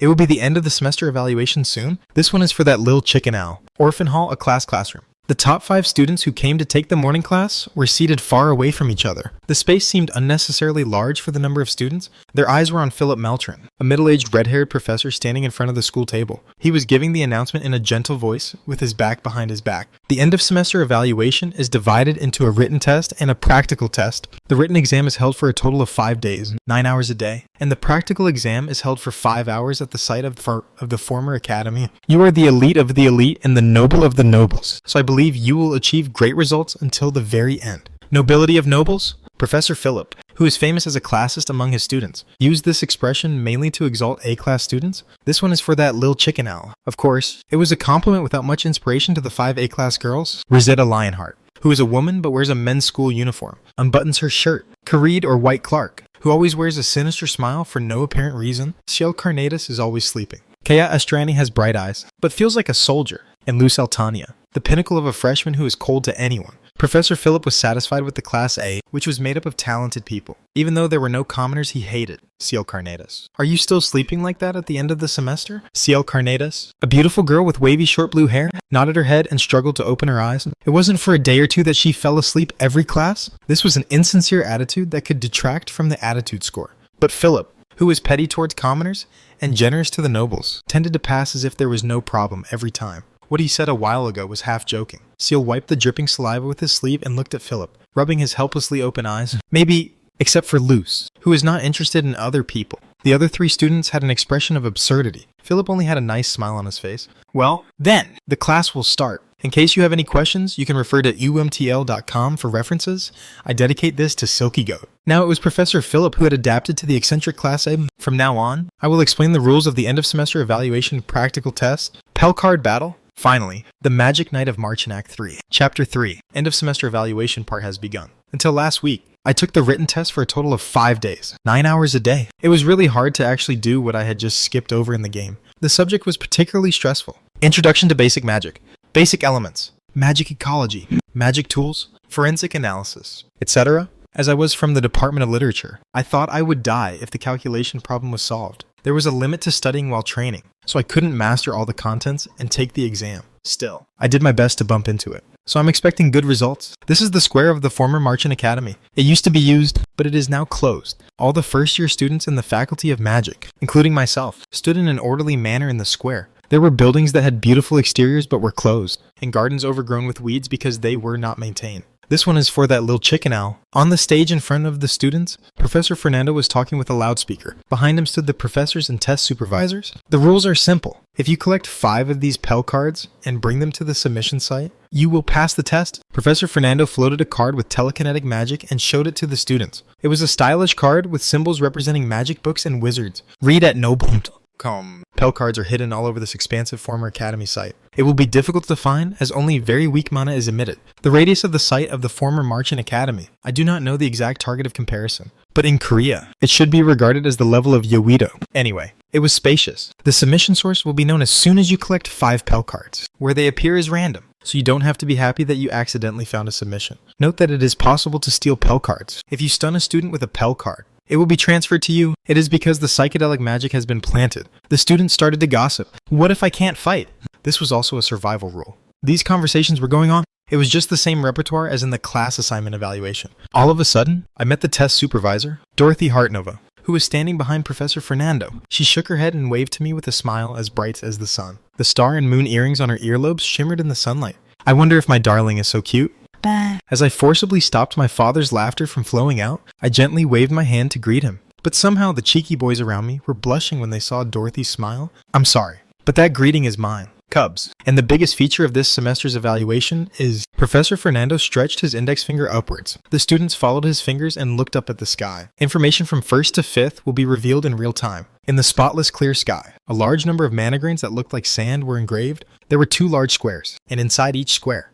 It will be the end of the semester evaluation soon. This one is for that Lil Chicken Owl. Orphan Hall, a classroom. The top 5 students who came to take the morning class were seated far away from each other. The space seemed unnecessarily large for the number of students. Their eyes were on Philip Meltrin, a middle-aged red-haired professor standing in front of the school table. He was giving the announcement in a gentle voice with his back behind his back. The end of semester evaluation is divided into a written test and a practical test. The written exam is held for a total of 5 days, 9 hours a day, and the practical exam is held for 5 hours at the site of the former academy. You are the elite of the elite and the noble of the nobles, so I believe you will achieve great results until the very end. Nobility of nobles? Professor Philip, who is famous as a classist among his students, used this expression mainly to exalt A-class students. This one is for that Lil Chicken Owl. Of course, it was a compliment without much inspiration to the 5 A-class girls. Rosetta Lionheart, who is a woman but wears a men's school uniform, unbuttons her shirt. Kareed or White Clark, who always wears a sinister smile for no apparent reason. Ciel Carnatus is always sleeping. Kea Astrani has bright eyes, but feels like a soldier. And Luz Altania, the pinnacle of a freshman who is cold to anyone. Professor Philip was satisfied with the Class A, which was made up of talented people. Even though there were no commoners he hated. Ciel Carnatus. Are you still sleeping like that at the end of the semester? Ciel Carnatus, a beautiful girl with wavy short blue hair, nodded her head and struggled to open her eyes. It wasn't for a day or two that she fell asleep every class. This was an insincere attitude that could detract from the attitude score. But Philip, who was petty towards commoners and generous to the nobles, tended to pass as if there was no problem every time. What he said a while ago was half joking. Ciel wiped the dripping saliva with his sleeve and looked at Philip, rubbing his helplessly open eyes. Maybe, except for Luz, who was not interested in other people. The other 3 students had an expression of absurdity. Philip only had a nice smile on his face. Well, then, the class will start. In case you have any questions, you can refer to umtl.com for references. I dedicate this to Silky Goat. Now it was Professor Philip who had adapted to the eccentric Class A. From now on, I will explain the rules of the end of semester evaluation practical test, Pell Card Battle. Finally, the Magic Night of March in Act 3. Chapter 3, end of semester evaluation part has begun. Until last week, I took the written test for a total of 5 days, 9 hours a day. It was really hard to actually do what I had just skipped over in the game. The subject was particularly stressful. Introduction to Basic Magic, Basic Elements, Magic Ecology, Magic Tools, Forensic Analysis, etc. As I was from the Department of Literature, I thought I would die if the calculation problem was solved. There was a limit to studying while training, so I couldn't master all the contents and take the exam. Still, I did my best to bump into it. So I'm expecting good results. This is the square of the former Marchant Academy. It used to be used, but it is now closed. All the first-year students in the Faculty of Magic, including myself, stood in an orderly manner in the square. There were buildings that had beautiful exteriors but were closed, and gardens overgrown with weeds because they were not maintained. This one is for that Lil Chicken Owl. On the stage in front of the students, Professor Fernando was talking with a loudspeaker. Behind him stood the professors and test supervisors. The rules are simple. If you collect 5 of these Pell cards and bring them to the submission site, you will pass the test. Professor Fernando floated a card with telekinetic magic and showed it to the students. It was a stylish card with symbols representing magic books and wizards. Read at noble.com. Pell cards are hidden all over this expansive former academy site. It will be difficult to find as only very weak mana is emitted. The radius of the site of the former Marchant Academy. I do not know the exact target of comparison, but in Korea, it should be regarded as the level of Yoido. Anyway, it was spacious. The submission source will be known as soon as you collect 5 Pell cards, where they appear as random, so you don't have to be happy that you accidentally found a submission. Note that it is possible to steal Pell cards. If you stun a student with a Pell card, it will be transferred to you. It is because the psychedelic magic has been planted. The students started to gossip. What if I can't fight? This was also a survival rule. These conversations were going on. It was just the same repertoire as in the class assignment evaluation. All of a sudden, I met the test supervisor, Dorothy Hartnova, who was standing behind Professor Fernando. She shook her head and waved to me with a smile as bright as the sun. The star and moon earrings on her earlobes shimmered in the sunlight. I wonder if my darling is so cute. As I forcibly stopped my father's laughter from flowing out, I gently waved my hand to greet him. But somehow the cheeky boys around me were blushing when they saw Dorothy's smile. I'm sorry, but that greeting is mine. Cubs. And the biggest feature of this semester's evaluation is Professor Fernando stretched his index finger upwards. The students followed his fingers and looked up at the sky. Information from 1st to 5th will be revealed in real time. In the spotless clear sky, a large number of mana grains that looked like sand were engraved. There were 2 large squares, and inside each square,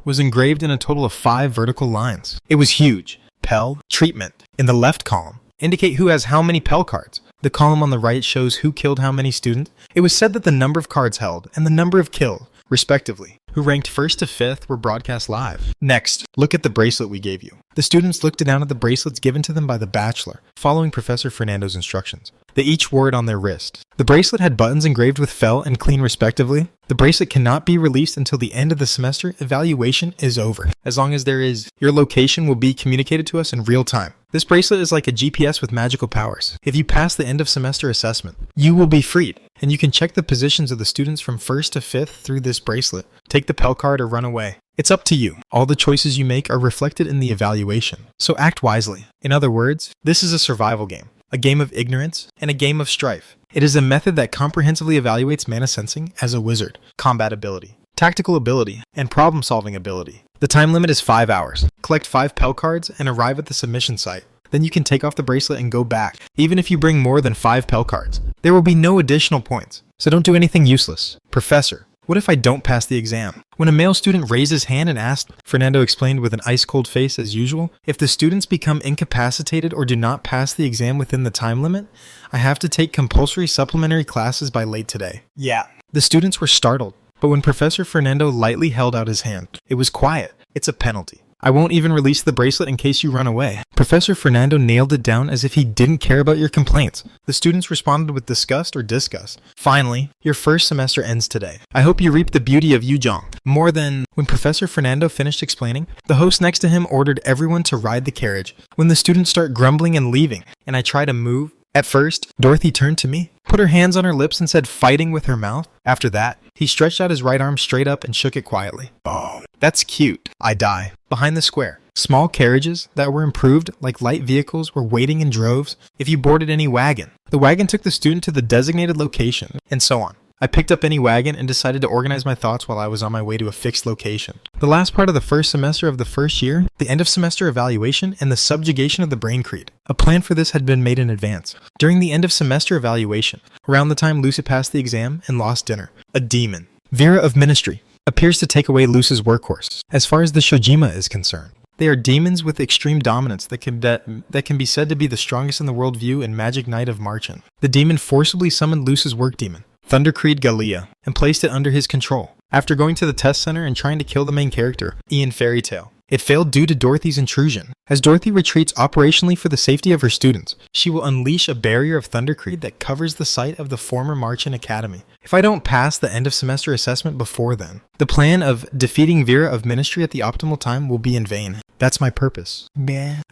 was engraved in a total of 5 vertical lines. It was huge. Pell, treatment. In the left column, indicate who has how many Pell cards. The column on the right shows who killed how many students. It was said that the number of cards held and the number of killed, respectively, who ranked 1st to 5th were broadcast live. Next, look at the bracelet we gave you. The students looked down at the bracelets given to them by the bachelor, following Professor Fernando's instructions. They each wore it on their wrist. The bracelet had buttons engraved with fel and clean respectively. The bracelet cannot be released until the end of the semester. Evaluation is over. As long as there is, your location will be communicated to us in real time. This bracelet is like a GPS with magical powers. If you pass the end of semester assessment, you will be freed, and you can check the positions of the students from 1st to 5th through this bracelet. Take the Pell card or run away. It's up to you. All the choices you make are reflected in the evaluation, so act wisely. In other words, this is a survival game, a game of ignorance, and a game of strife. It is a method that comprehensively evaluates mana sensing as a wizard, combat ability, tactical ability, and problem-solving ability. The time limit is 5 hours. Collect 5 Pell cards and arrive at the submission site. Then you can take off the bracelet and go back, even if you bring more than 5 Pell cards. There will be no additional points, so don't do anything useless. Professor, what if I don't pass the exam? When a male student raised his hand and asked, Fernando explained with an ice-cold face as usual, if the students become incapacitated or do not pass the exam within the time limit, I have to take compulsory supplementary classes by late today. Yeah. The students were startled, but when Professor Fernando lightly held out his hand, it was quiet. It's a penalty. I won't even release the bracelet in case you run away. Professor Fernando nailed it down as if he didn't care about your complaints. The students responded with disgust or disgust. Finally, your first semester ends today. I hope you reap the beauty of Yuzhong. More than... When Professor Fernando finished explaining, the host next to him ordered everyone to ride the carriage. When the students start grumbling and leaving, and I try to move, at first, Dorothy turned to me, put her hands on her lips and said fighting with her mouth. After that, he stretched out his right arm straight up and shook it quietly. Oh, that's cute. I die. Behind the square, small carriages that were improved like light vehicles were waiting in droves if you boarded any wagon. The wagon took the student to the designated location, and so on. I picked up any wagon and decided to organize my thoughts while I was on my way to a fixed location. The last part of the first semester of the first year, the end of semester evaluation, and the subjugation of the brain creed. A plan for this had been made in advance. During the end of semester evaluation, around the time Lucy passed the exam and lost dinner, a demon, Vera of Ministry, appears to take away Lucy's workhorse. As far as the Shojima is concerned, they are demons with extreme dominance that can be said to be the strongest in the world view in Magic Knight of Marchen. The demon forcibly summoned Lucy's work demon, Thundercreed Galia, and placed it under his control. After going to the test center and trying to kill the main character, Ian Fairytale, it failed due to Dorothy's intrusion. As Dorothy retreats operationally for the safety of her students, she will unleash a barrier of Thundercreed that covers the site of the former Marchen Academy. If I don't pass the end of semester assessment before then, the plan of defeating Vera of Ministry at the optimal time will be in vain. That's my purpose.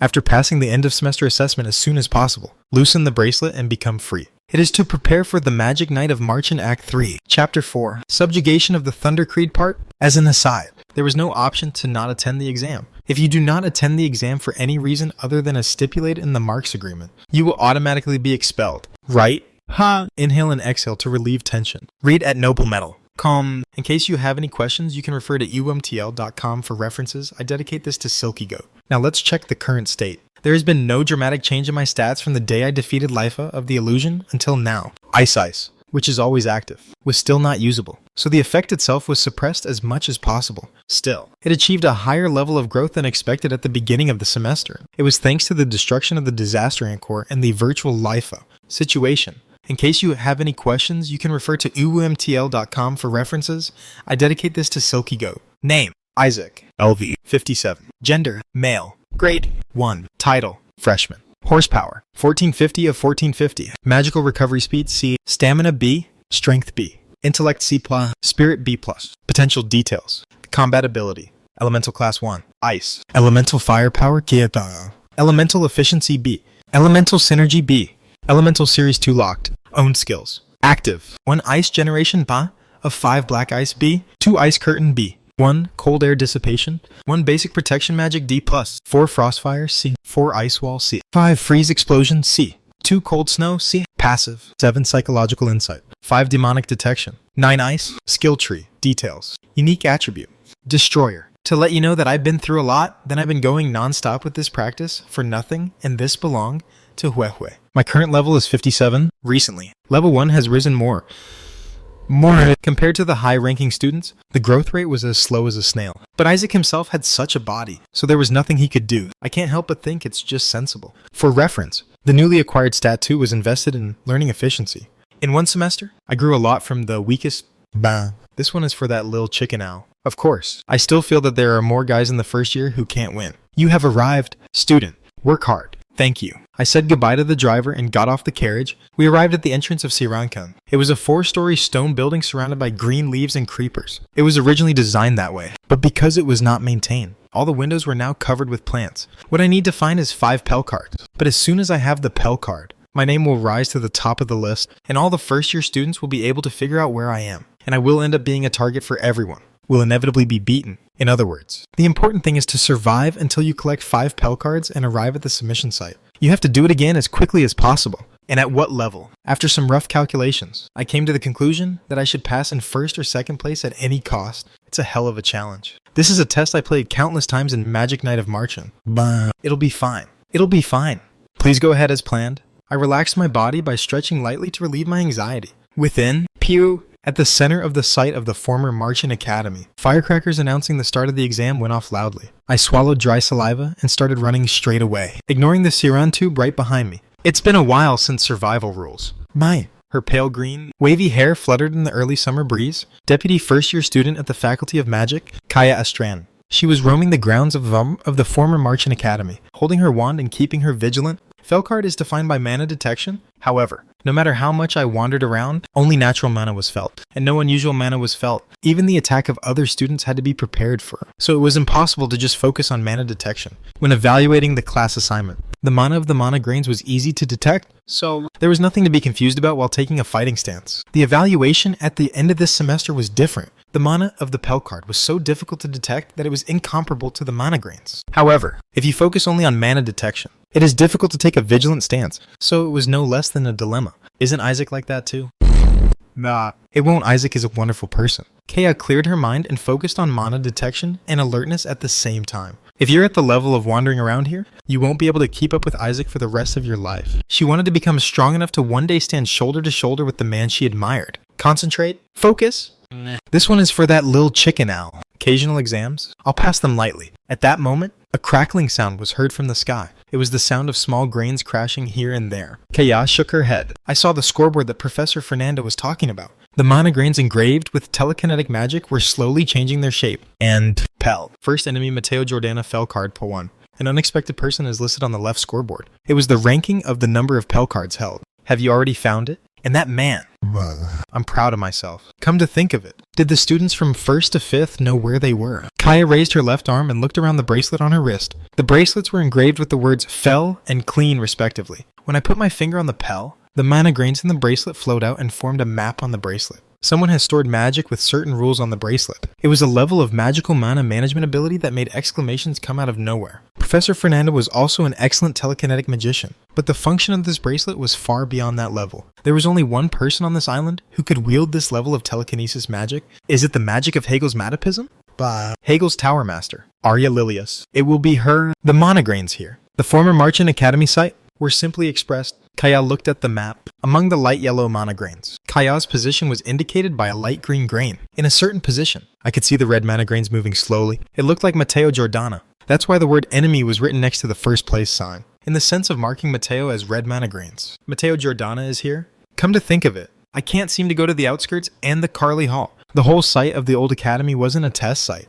After passing the end of semester assessment as soon as possible, loosen the bracelet and become free. It is to prepare for the Magic Knight of Marchen Act 3, Chapter 4, Subjugation of the Thundercreed part. As an aside, there was no option to not attend the exam. If you do not attend the exam for any reason other than as stipulated in the marks agreement, you will automatically be expelled. Right? Inhale and exhale to relieve tension. Read at Noble Metal. Calm. In case you have any questions, you can refer to umtl.com for references. I dedicate this to Silky Goat. Now let's check the current state. There has been no dramatic change in my stats from the day I defeated Lifa of the Illusion until now. Ice, which is always active, was still not usable, so the effect itself was suppressed as much as possible. Still, it achieved a higher level of growth than expected at the beginning of the semester. It was thanks to the destruction of the Disaster Ant Core and the virtual Lifa situation. In case you have any questions, you can refer to uumtl.com for references. I dedicate this to Silky Goat. Name: Isaac, LV, 57. Gender: male. Grade: 1. Title: freshman. Horsepower: 1450 of 1450. Magical recovery speed: C. Stamina: B. Strength: B. Intellect: C+. Spirit: B+. Potential details: combat ability. Elemental class 1. Ice. Elemental firepower: Kieta. Elemental efficiency: B. Elemental synergy: B. Elemental series 2 locked. Owned skills: active: 1 ice generation Ba of 5 black ice B. 2 ice curtain B. 1 cold air dissipation, 1 basic protection magic D+, 4 frostfire C, 4 ice wall C, 5 freeze explosion C, 2 cold snow C, passive, 7 psychological insight, 5 demonic detection, 9 ice, skill tree, details, unique attribute, destroyer. To let you know that I've been through a lot, then I've been going non-stop with this practice for nothing, and this belong to Huehue. My current level is 57. Recently, level 1 has risen more. Compared to the high-ranking students, the growth rate was as slow as a snail. But Isaac himself had such a body, so there was nothing he could do. I can't help but think it's just sensible. For reference, the newly acquired Stat 2 was invested in learning efficiency. In 1 semester, I grew a lot from the weakest. This one is for that little chicken owl. Of course, I still feel that there are more guys in the first year who can't win. You have arrived. Student, work hard. Thank you. I said goodbye to the driver and got off the carriage. We arrived at the entrance of Sirankan. It was a 4-story stone building surrounded by green leaves and creepers. It was originally designed that way, but because it was not maintained, all the windows were now covered with plants. What I need to find is 5 Pell cards. But as soon as I have the Pell card, my name will rise to the top of the list, and all the first-year students will be able to figure out where I am. And I will end up being a target for everyone. Will inevitably be beaten. In other words, the important thing is to survive until you collect 5 Pell cards and arrive at the submission site. You have to do it again as quickly as possible. And at what level? After some rough calculations, I came to the conclusion that I should pass in first or second place at any cost. It's a hell of a challenge. This is a test I played countless times in Magic Knight of Marchen. It'll be fine. It'll be fine. Please go ahead as planned. I relaxed my body by stretching lightly to relieve my anxiety. Within, pew! At the center of the site of the former Marchen Academy, firecrackers announcing the start of the exam went off loudly. I swallowed dry saliva and started running straight away, ignoring the Siran tube right behind me. It's been a while since survival rules. Her pale green, wavy hair fluttered in the early summer breeze. Deputy first-year student at the Faculty of Magic, Kaya Astran. She was roaming the grounds of the former Marchen Academy, holding her wand and keeping her vigilant. Felcard is defined by mana detection. However, no matter how much I wandered around, only natural mana was felt, and no unusual mana was felt. Even the attack of other students had to be prepared for, so it was impossible to just focus on mana detection. When evaluating the class assignment, the mana of the mana grains was easy to detect, so there was nothing to be confused about while taking a fighting stance. The evaluation at the end of this semester was different. The mana of the Pell card was so difficult to detect that it was incomparable to the mana grains. However, if you focus only on mana detection, it is difficult to take a vigilant stance, so it was no less than a dilemma. Isn't Isaac like that too? Nah, it won't. Isaac is a wonderful person. Kaya cleared her mind and focused on mana detection and alertness at the same time. If you're at the level of wandering around here, you won't be able to keep up with Isaac for the rest of your life. She wanted to become strong enough to one day stand shoulder to shoulder with the man she admired. Concentrate. Focus. This one is for that lil chicken owl. Occasional exams, I'll pass them lightly. At that moment, a crackling sound was heard from the sky. It was the sound of small grains crashing here and there. Kaya shook her head. I saw the scoreboard that Professor Fernando was talking about. The mana grains engraved with telekinetic magic were slowly changing their shape. And Pell. First enemy Mateo Jordana fell card Pell 1. An unexpected person is listed on the left scoreboard. It was the ranking of the number of Pell cards held. Have you already found it? And that man. I'm proud of myself. Come to think of it, did the students from 1st to 5th know where they were? Kaya raised her left arm and looked around the bracelet on her wrist. The bracelets were engraved with the words Fell and Clean respectively. When I put my finger on the Pell, the mana grains in the bracelet flowed out and formed a map on the bracelet. Someone has stored magic with certain rules on the bracelet. It was a level of magical mana management ability that made exclamations come out of nowhere. Professor Fernando was also an excellent telekinetic magician, but the function of this bracelet was far beyond that level. There was only one person on this island who could wield this level of telekinesis magic. Is it the magic of Hegel's Matapism? Hegel's Tower Master, Arya Lilius. It will be her. The mana grains here. The former Marchen Academy site were simply expressed. Kaya looked at the map. Among the light yellow mana grains, Kaya's position was indicated by a light green grain. In a certain position, I could see the red mana grains moving slowly. It looked like Mateo Jordana. That's why the word enemy was written next to the first place sign, in the sense of marking Mateo as red mana grains. Mateo Jordana is here? Come to think of it, I can't seem to go to the outskirts and the Carly Hall. The whole site of the old academy wasn't a test site.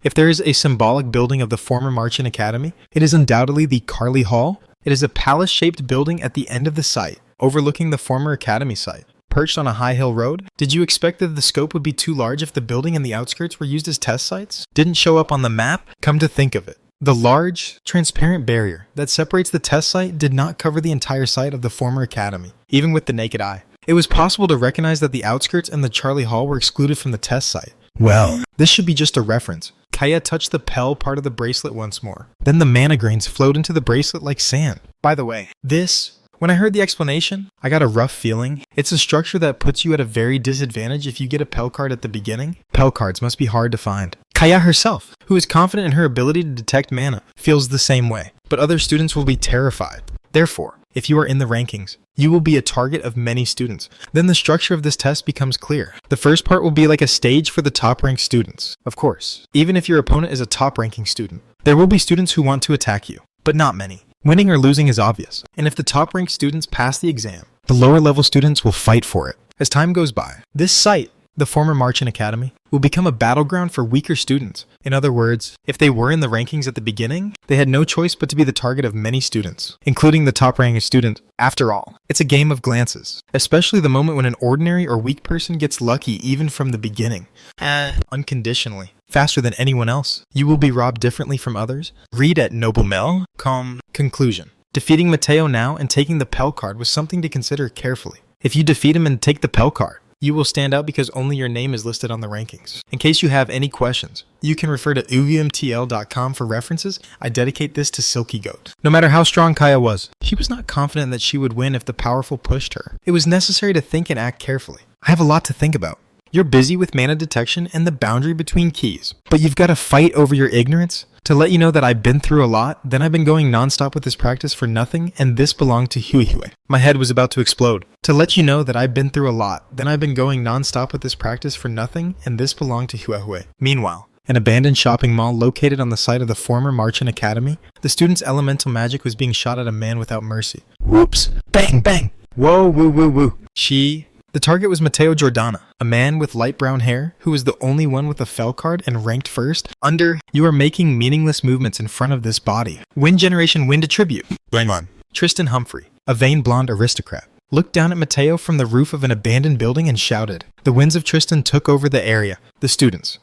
If there is a symbolic building of the former Marchen Academy, it is undoubtedly the Carly Hall. It is a palace-shaped building at the end of the site, overlooking the former academy site. Perched on a high hill road? Did you expect that the scope would be too large if the building and the outskirts were used as test sites? Didn't show up on the map? Come to think of it. The large, transparent barrier that separates the test site did not cover the entire site of the former academy, even with the naked eye. It was possible to recognize that the outskirts and the Charlie Hall were excluded from the test site. Well, this should be just a reference. Kaya touched the Pell part of the bracelet once more. Then the mana grains flowed into the bracelet like sand. By the way, when I heard the explanation, I got a rough feeling. It's a structure that puts you at a very disadvantage if you get a Pell card at the beginning. Pell cards must be hard to find. Kaya herself, who is confident in her ability to detect mana, feels the same way. But other students will be terrified. Therefore, if you are in the rankings, you will be a target of many students. Then the structure of this test becomes clear. The first part will be like a stage for the top-ranked students. Of course, even if your opponent is a top-ranking student, there will be students who want to attack you, but not many. Winning or losing is obvious, and if the top-ranked students pass the exam, the lower-level students will fight for it. As time goes by, this site, the former Marchen Academy, will become a battleground for weaker students. In other words, if they were in the rankings at the beginning, they had no choice but to be the target of many students, including the top-ranking student. After all, it's a game of glances, especially the moment when an ordinary or weak person gets lucky even from the beginning. Unconditionally. Faster than anyone else. You will be robbed differently from others. Read at Noble Mel. Conclusion. Defeating Mateo now and taking the Pell card was something to consider carefully. If you defeat him and take the Pell card, you will stand out because only your name is listed on the rankings. In case you have any questions, you can refer to uumtl.com for references. I dedicate this to Silky Goat. No matter how strong Kaya was, she was not confident that she would win if the powerful pushed her. It was necessary to think and act carefully. I have a lot to think about. You're busy with mana detection and the boundary between keys, but you've got to fight over your ignorance? To let you know that I've been through a lot, then I've been going non-stop with this practice for nothing, and this belonged to Huehue. My head was about to explode. To let you know that I've been through a lot, then I've been going non-stop with this practice for nothing, and this belonged to Huehue. Meanwhile, an abandoned shopping mall located on the site of the former Marchand Academy, the student's elemental magic was being shot at a man without mercy. Whoops! Bang, bang! Whoa, woo, woo, woo. The target was Mateo Jordana, a man with light brown hair who was the only one with a fell card and ranked first. You are making meaningless movements in front of this body. Wind generation, wind attribute. Bang on. Tristan Humphrey, a vain blonde aristocrat, looked down at Mateo from the roof of an abandoned building and shouted. The winds of Tristan took over the area. The students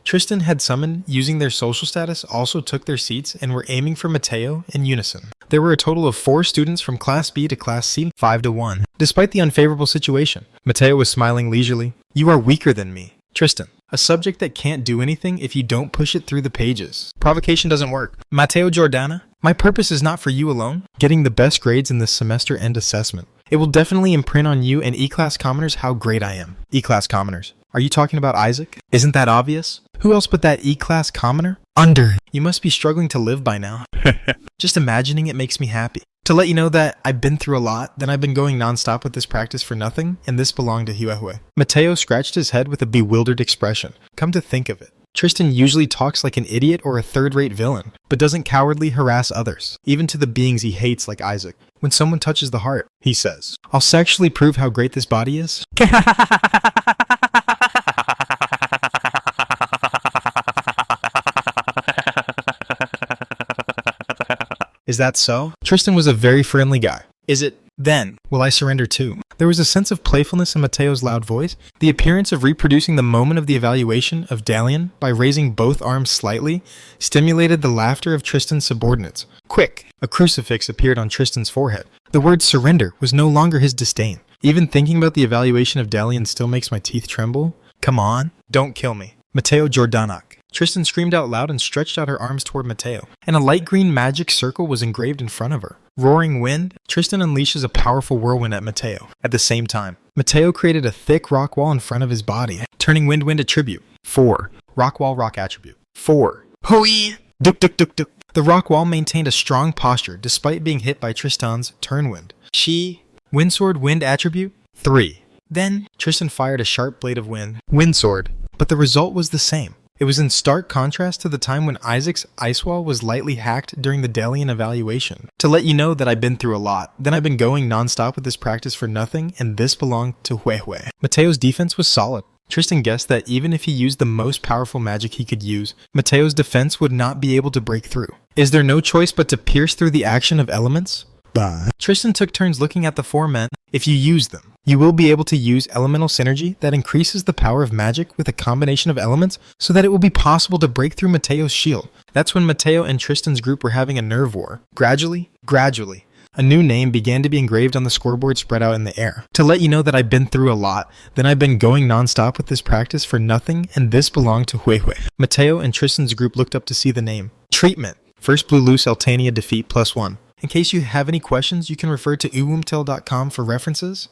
Tristan had summoned using their social status also took their seats and were aiming for Mateo in unison. There were a total of 4 students from Class B to Class C, 5-1. Despite the unfavorable situation, Mateo was smiling leisurely. You are weaker than me. Tristan, a subject that can't do anything if you don't push it through the pages. Provocation doesn't work. Mateo Jordana, my purpose is not for you alone, getting the best grades in this semester end assessment. It will definitely imprint on you and E-Class commoners how great I am. E-Class commoners. Are you talking about Isaac? Isn't that obvious? Who else but that E-Class commoner? You must be struggling to live by now. Just imagining it makes me happy. To let you know that I've been through a lot, then I've been going non-stop with this practice for nothing, and this belonged to Huehue. Mateo scratched his head with a bewildered expression. Come to think of it, Tristan usually talks like an idiot or a third-rate villain, but doesn't cowardly harass others, even to the beings he hates like Isaac. When someone touches the heart, he says, I'll sexually prove how great this body is. Is that so? Tristan was a very friendly guy. Is it? Then, will I surrender too? There was a sense of playfulness in Mateo's loud voice. The appearance of reproducing the moment of the evaluation of Dalian by raising both arms slightly stimulated the laughter of Tristan's subordinates. Quick! A crucifix appeared on Tristan's forehead. The word surrender was no longer his disdain. Even thinking about the evaluation of Dalian still makes my teeth tremble. Come on, don't kill me. Mateo Jordanak. Tristan screamed out loud and stretched out her arms toward Mateo, and a light green magic circle was engraved in front of her. Roaring wind, Tristan unleashes a powerful whirlwind at Mateo. At the same time, Mateo created a thick rock wall in front of his body, turning wind attribute. 4. Rock wall rock attribute. 4. Hoi! Duk duk duk duk. The rock wall maintained a strong posture despite being hit by Tristan's turn wind. Windsword wind attribute. 3. Then, Tristan fired a sharp blade of wind, windsword, but the result was the same. It was in stark contrast to the time when Isaac's ice wall was lightly hacked during the Dalian evaluation. To let you know that I've been through a lot, then I've been going non-stop with this practice for nothing, and this belonged to Huehue. Mateo's defense was solid. Tristan guessed that even if he used the most powerful magic he could use, Mateo's defense would not be able to break through. Is there no choice but to pierce through the action of elements? Tristan took turns looking at the 4 men. If you use them, you will be able to use elemental synergy that increases the power of magic with a combination of elements so that it will be possible to break through Mateo's shield. That's when Mateo and Tristan's group were having a nerve war. Gradually, a new name began to be engraved on the scoreboard spread out in the air. To let you know that I've been through a lot, then I've been going non-stop with this practice for nothing, and this belonged to Huehue. Mateo and Tristan's group looked up to see the name. Treatment. First Blue Loose Altania defeat +1. In case you have any questions, you can refer to uwumtel.com for references.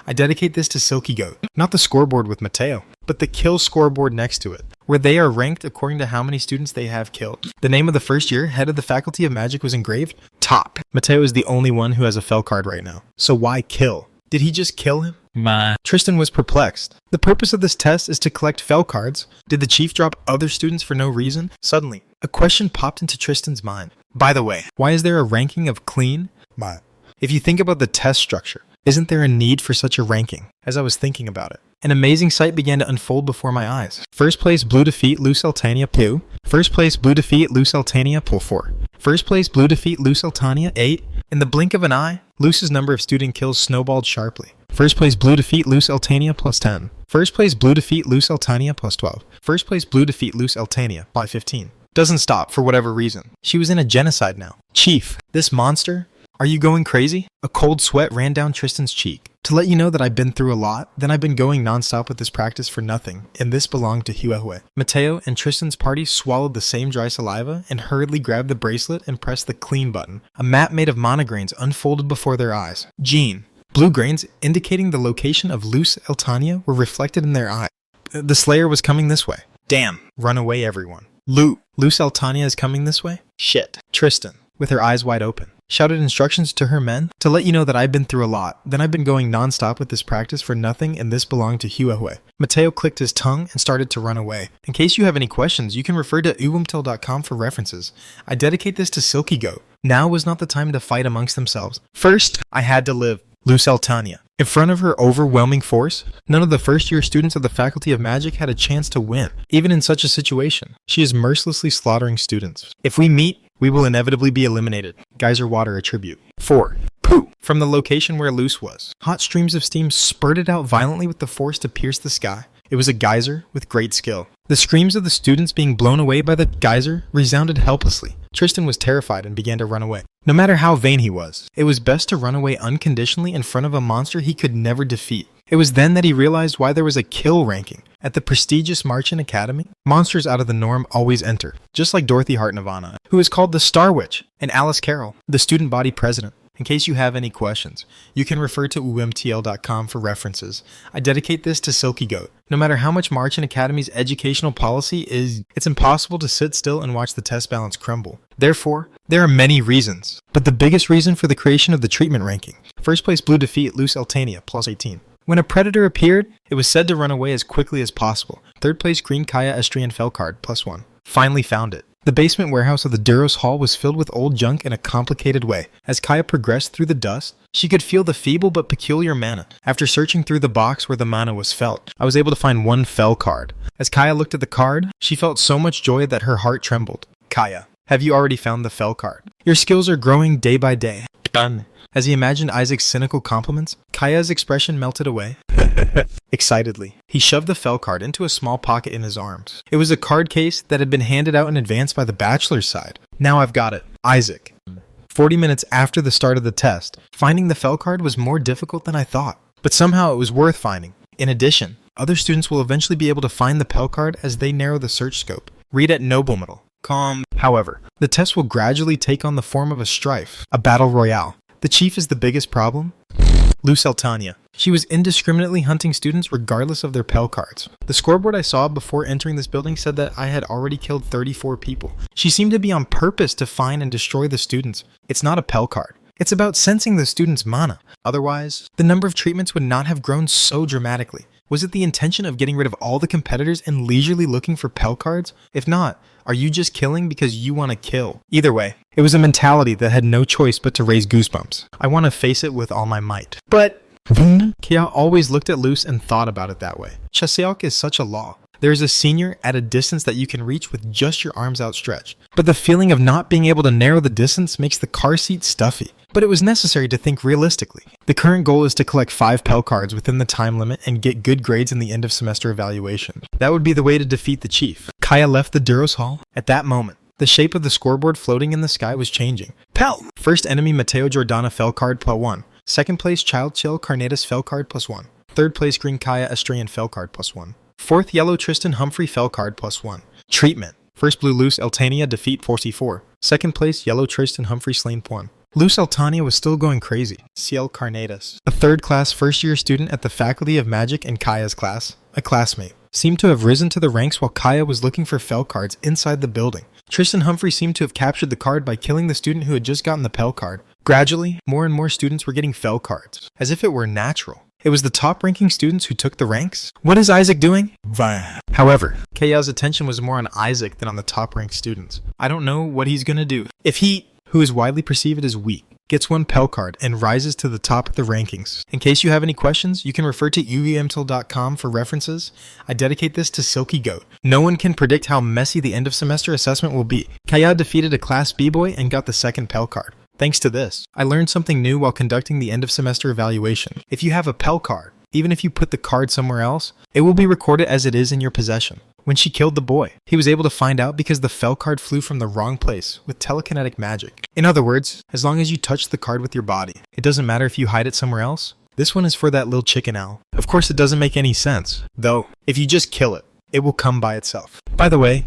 I dedicate this to Silky Goat, not the scoreboard with Mateo, but the kill scoreboard next to it, where they are ranked according to how many students they have killed. The name of the first year head of the Faculty of Magic was engraved, top. Mateo is the only one who has a fell card right now. So why kill? Did he just kill him? Tristan was perplexed. The purpose of this test is to collect fell cards. Did the chief drop other students for no reason? Suddenly, a question popped into Tristan's mind. By the way, why is there a ranking of clean? If you think about the test structure, Isn't there a need for such a ranking? As I was thinking about it, an amazing sight began to unfold before my eyes. First place Blue defeat Luz Eltania 2. First place Blue defeat Luz Eltania pull 4. First place Blue defeat Luz Eltania 8. In the blink of an eye, Luz's number of student kills snowballed sharply. First place Blue defeat Luz Eltania plus 10. First place Blue defeat Luz Eltania plus 12. First place Blue defeat Luz Eltania by 15. Doesn't stop for whatever reason. She was in a genocide now. Chief, this monster? Are you going crazy? A cold sweat ran down Tristan's cheek. To let you know that I've been through a lot, then I've been going non-stop with this practice for nothing, and this belonged to Huehue. Mateo and Tristan's party swallowed the same dry saliva and hurriedly grabbed the bracelet and pressed the clean button. A map made of monograins unfolded before their eyes. Gene. Blue grains indicating the location of Luz Eltania were reflected in their eyes. The Slayer was coming this way. Damn. Run away, everyone. Luz Eltania is coming this way? Shit. Tristan, with her eyes wide open, shouted instructions to her men to let you know that I've been through a lot. Then I've been going non-stop with this practice for nothing, and this belonged to Huehue. Mateo clicked his tongue and started to run away. In case you have any questions, you can refer to uwumtel.com for references. I dedicate this to Silky Goat. Now was not the time to fight amongst themselves. First, I had to live. Luz Eltania. In front of her overwhelming force, none of the first-year students of the Faculty of Magic had a chance to win. Even in such a situation, she is mercilessly slaughtering students. If we meet, we will inevitably be eliminated. Geyser water attribute. 4. Poo! From the location where Luz was. Hot streams of steam spurted out violently with the force to pierce the sky. It was a geyser with great skill. The screams of the students being blown away by the geyser resounded helplessly. Tristan was terrified and began to run away. No matter how vain he was, it was best to run away unconditionally in front of a monster he could never defeat. It was then that he realized why there was a kill ranking. At the prestigious Marchant Academy, monsters out of the norm always enter, just like Dorothy Hart-Navana, who is called the Star Witch, and Alice Carroll, the student body president. In case you have any questions, you can refer to umtl.com for references. I dedicate this to Silky Goat. No matter how much Marchant Academy's educational policy is, it's impossible to sit still and watch the test balance crumble. Therefore, there are many reasons, but the biggest reason for the creation of the treatment ranking. First place Blue defeat Luz Eltania plus 18. When a predator appeared, it was said to run away as quickly as possible. Third place Green Kaya Estrian Felcard plus 1. Finally found it. The basement warehouse of the Duros Hall was filled with old junk in a complicated way. As Kaya progressed through the dust, she could feel the feeble but peculiar mana. After searching through the box where the mana was felt, I was able to find one Fel card. As Kaya looked at the card, she felt so much joy that her heart trembled. Kaya, have you already found the Fel card? Your skills are growing day by day. Done. As he imagined Isaac's cynical compliments, Kaya's expression melted away. Excitedly, he shoved the Fel card into a small pocket in his arms. It was a card case that had been handed out in advance by the bachelor's side. Now I've got it. Isaac. 40 minutes after the start of the test, finding the Fel card was more difficult than I thought. But somehow it was worth finding. In addition, other students will eventually be able to find the Pel card as they narrow the search scope. Read at Noble Middle. However, the test will gradually take on the form of a strife, a battle royale. The chief is the biggest problem. Luz Eltania. She was indiscriminately hunting students regardless of their Pel cards. The scoreboard I saw before entering this building said that I had already killed 34 people. She seemed to be on purpose to find and destroy the students. It's not a Pel card. It's about sensing the student's mana. Otherwise, the number of treatments would not have grown so dramatically. Was it the intention of getting rid of all the competitors and leisurely looking for Pel cards? If not, are you just killing because you want to kill? Either way, it was a mentality that had no choice but to raise goosebumps. I want to face it with all my might. But Kaya always looked at Luz and thought about it that way. Chaseok is such a law. There is a senior at a distance that you can reach with just your arms outstretched. But the feeling of not being able to narrow the distance makes the car seat stuffy. But it was necessary to think realistically. The current goal is to collect 5 Pel cards within the time limit and get good grades in the end of semester evaluation. That would be the way to defeat the chief. Kaya left the Duros Hall. At that moment, the shape of the scoreboard floating in the sky was changing. Pel! First enemy Mateo Jordana Fel card plus 1. Second place Child Chill Carnatus Fel card plus 1. Third place Green Kaya Estrian Fel card plus 1. Fourth Yellow Tristan Humphrey Fel card plus 1. Treatment. First Blue Luz Eltania defeat 44. Second place Yellow Tristan Humphrey slain 1. Luz Eltania was still going crazy. Ciel Carnatus, a third-class first-year student at the Faculty of Magic in Kaya's class, a classmate, seemed to have risen to the ranks while Kaya was looking for Fel cards inside the building. Tristan Humphrey seemed to have captured the card by killing the student who had just gotten the Pel card. Gradually, more and more students were getting Fel cards, as if it were natural. It was the top-ranking students who took the ranks? What is Isaac doing? However, Kaya's attention was more on Isaac than on the top-ranked students. I don't know what he's gonna do. If he, who is widely perceived as weak, gets 1 Pell card, and rises to the top of the rankings. In case you have any questions, you can refer to uemtl.com for references. I dedicate this to Silky Goat. No one can predict how messy the end of semester assessment will be. Kaya defeated a Class B boy and got the 2nd Pell card. Thanks to this, I learned something new while conducting the end of semester evaluation. If you have a Pell card, even if you put the card somewhere else, it will be recorded as it is in your possession. When she killed the boy, he was able to find out because the Fel card flew from the wrong place with telekinetic magic. In other words, as long as you touch the card with your body, it doesn't matter if you hide it somewhere else. This one is for that little chicken owl. Of course, it doesn't make any sense, though. If you just kill it, it will come by itself. By the way,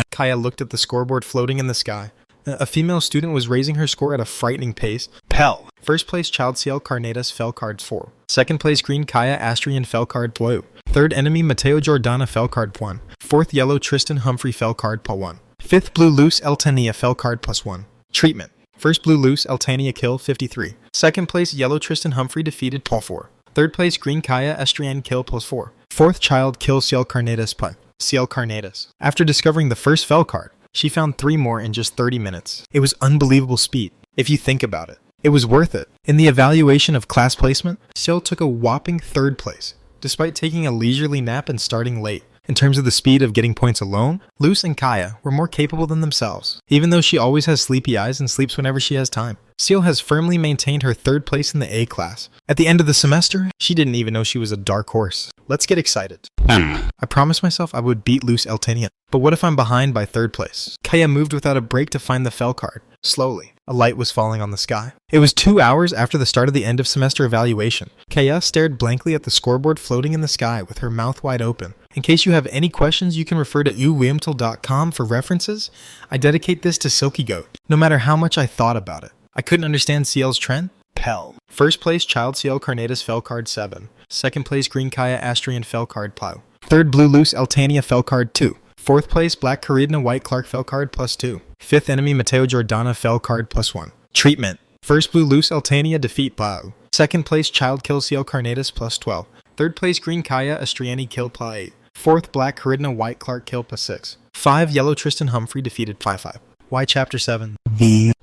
Kaya looked at the scoreboard floating in the sky. A female student was raising her score at a frightening pace. Pell. First place Child CL Carnedas Fel card 4. Second place Green Kaya Astrian Fel card Blue. Third enemy Mateo Jordana Fel card 1. Fourth yellow Tristan Humphrey Fel card +1. Fifth blue Luce Eltania Fel card +1. Treatment. First blue Luce Eltania kill 53. Second place yellow Tristan Humphrey defeated +4. Third place Green Kaya Astrian kill +4. Fourth child kill CL Carnedas +. CL Carnedas. After discovering the first Fel card, she found 3 more in just 30 minutes. It was unbelievable speed, if you think about it. It was worth it. In the evaluation of class placement, Ciel took a whopping 3rd place, despite taking a leisurely nap and starting late. In terms of the speed of getting points alone, Luce and Kaya were more capable than themselves, even though she always has sleepy eyes and sleeps whenever she has time. Ciel has firmly maintained her 3rd place in the A class. At the end of the semester, she didn't even know she was a dark horse. Let's get excited. I promised myself I would beat Luce Eltania, but what if I'm behind by 3rd place? Kaya moved without a break to find the Fel card. Slowly, a light was falling on the sky. It was 2 hours after the start of the end of semester evaluation. Kaya stared blankly at the scoreboard floating in the sky with her mouth wide open. In case you have any questions, you can refer to uwimtel.com for references. I dedicate this to Silky Goat, no matter how much I thought about it. I couldn't understand CL's trend. Pell. First place Child CL Carnedas Fel card 7. Second place Green Kaya Astrian Fel card Plow. Third blue Luce Eltania Fel card 2. Fourth place Black Caridna White Clark Fel card +2. Fifth enemy Mateo Jordana Fel card +1. Treatment. First blue Luce Eltania defeat Plow. Second place Child kill CL Carnedas +12. Third place Green Kaya Astriani kill +8. Fourth Black Caridna White Clark kill +6. 5 yellow Tristan Humphrey defeated +5. Why chapter 7?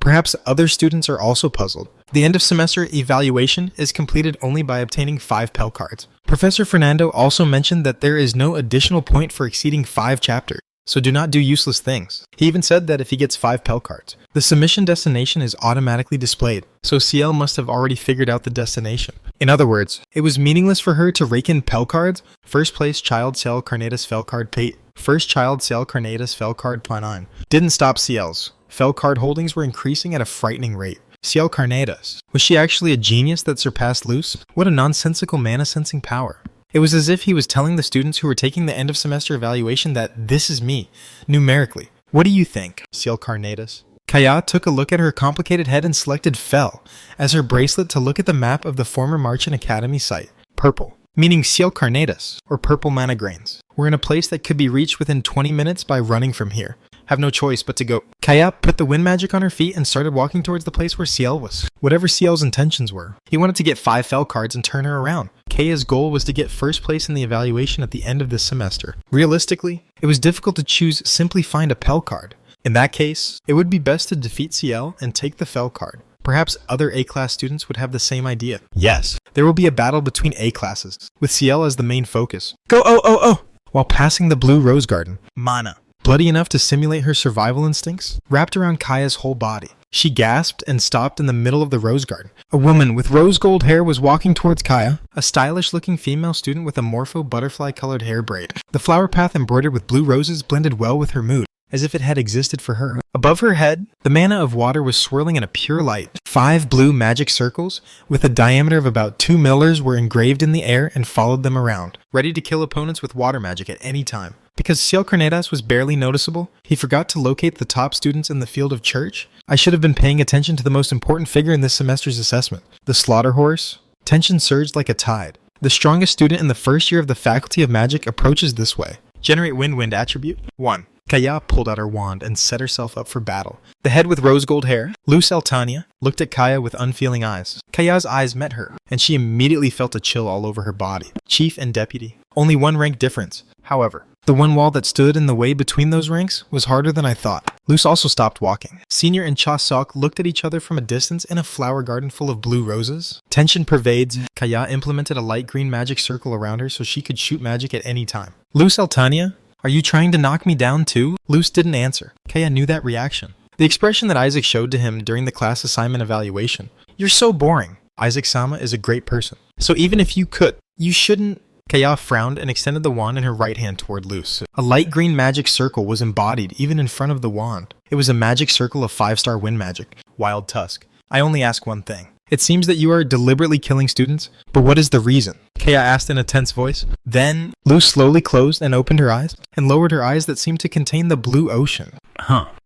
Perhaps other students are also puzzled. The end of semester evaluation is completed only by obtaining 5 Pell cards. Professor Fernando also mentioned that there is no additional point for exceeding 5 chapters, so do not do useless things. He even said that if he gets 5 Pell cards, the submission destination is automatically displayed, so CL must have already figured out the destination. In other words, it was meaningless for her to rake in Pell cards. First place Child CL Carnedas Fel card Pate. First Child CL Carnedas Fel card +9. Didn't stop CL's. Fel card holdings were increasing at a frightening rate. CL Carnedas. Was she actually a genius that surpassed Luce? What a nonsensical mana-sensing power. It was as if he was telling the students who were taking the end of semester evaluation that this is me, numerically. What do you think, CL Carnedas? Kaya took a look at her complicated head and selected Fel as her bracelet to look at the map of the former Marchand Academy site. Purple, meaning CL Carnedas, or purple mana grains. We're in a place that could be reached within 20 minutes by running from here. Have no choice but to go. Kaya put the wind magic on her feet and started walking towards the place where CL was. Whatever CL's intentions were, he wanted to get 5 Fel cards and turn her around. Kaya's goal was to get first place in the evaluation at the end of this semester. Realistically, it was difficult to choose simply find a Pell card. In that case, it would be best to defeat CL and take the Fel card. Perhaps other A-class students would have the same idea. Yes, there will be a battle between A-classes, with CL as the main focus. Go oh! While passing the blue rose garden, Mana, bloody enough to simulate her survival instincts, wrapped around Kaya's whole body. She gasped and stopped in the middle of the rose garden. A woman with rose gold hair was walking towards Kaya, a stylish-looking female student with a morpho butterfly-colored hair braid. The flower path embroidered with blue roses blended well with her mood, as if it had existed for her. Above her head, the mana of water was swirling in a pure light. 5 blue magic circles, with a diameter of about 2 millers, were engraved in the air and followed them around, ready to kill opponents with water magic at any time. Because CL Carnedas was barely noticeable, he forgot to locate the top students in the field of church. I should have been paying attention to the most important figure in this semester's assessment, the slaughter horse. Tension surged like a tide. The strongest student in the first year of the Faculty of Magic approaches this way. Generate wind attribute. 1. Kaya pulled out her wand and set herself up for battle. The head with rose gold hair, Luce Eltania, looked at Kaya with unfeeling eyes. Kaya's eyes met her, and she immediately felt a chill all over her body. Chief and Deputy. only one rank difference. However, the one wall that stood in the way between those ranks was harder than I thought. Luz also stopped walking. Senior and Cha Sok looked at each other from a distance in a flower garden full of blue roses. Tension pervades. Kaya implemented a light green magic circle around her so she could shoot magic at any time. Luz Altania, are you trying to knock me down too? Luz didn't answer. Kaya knew that reaction. The expression that Isaac showed to him during the class assignment evaluation. You're so boring. Isaac-sama is a great person. So even if you could, you shouldn't. Kaya frowned and extended the wand in her right hand toward Luz. A light green magic circle was embodied even in front of the wand. It was a magic circle of 5-star wind magic. Wild Tusk. I only ask one thing. It seems that you are deliberately killing students, but what is the reason? Kaya asked in a tense voice. Then, Luz slowly closed and opened her eyes, and lowered her eyes that seemed to contain the blue ocean.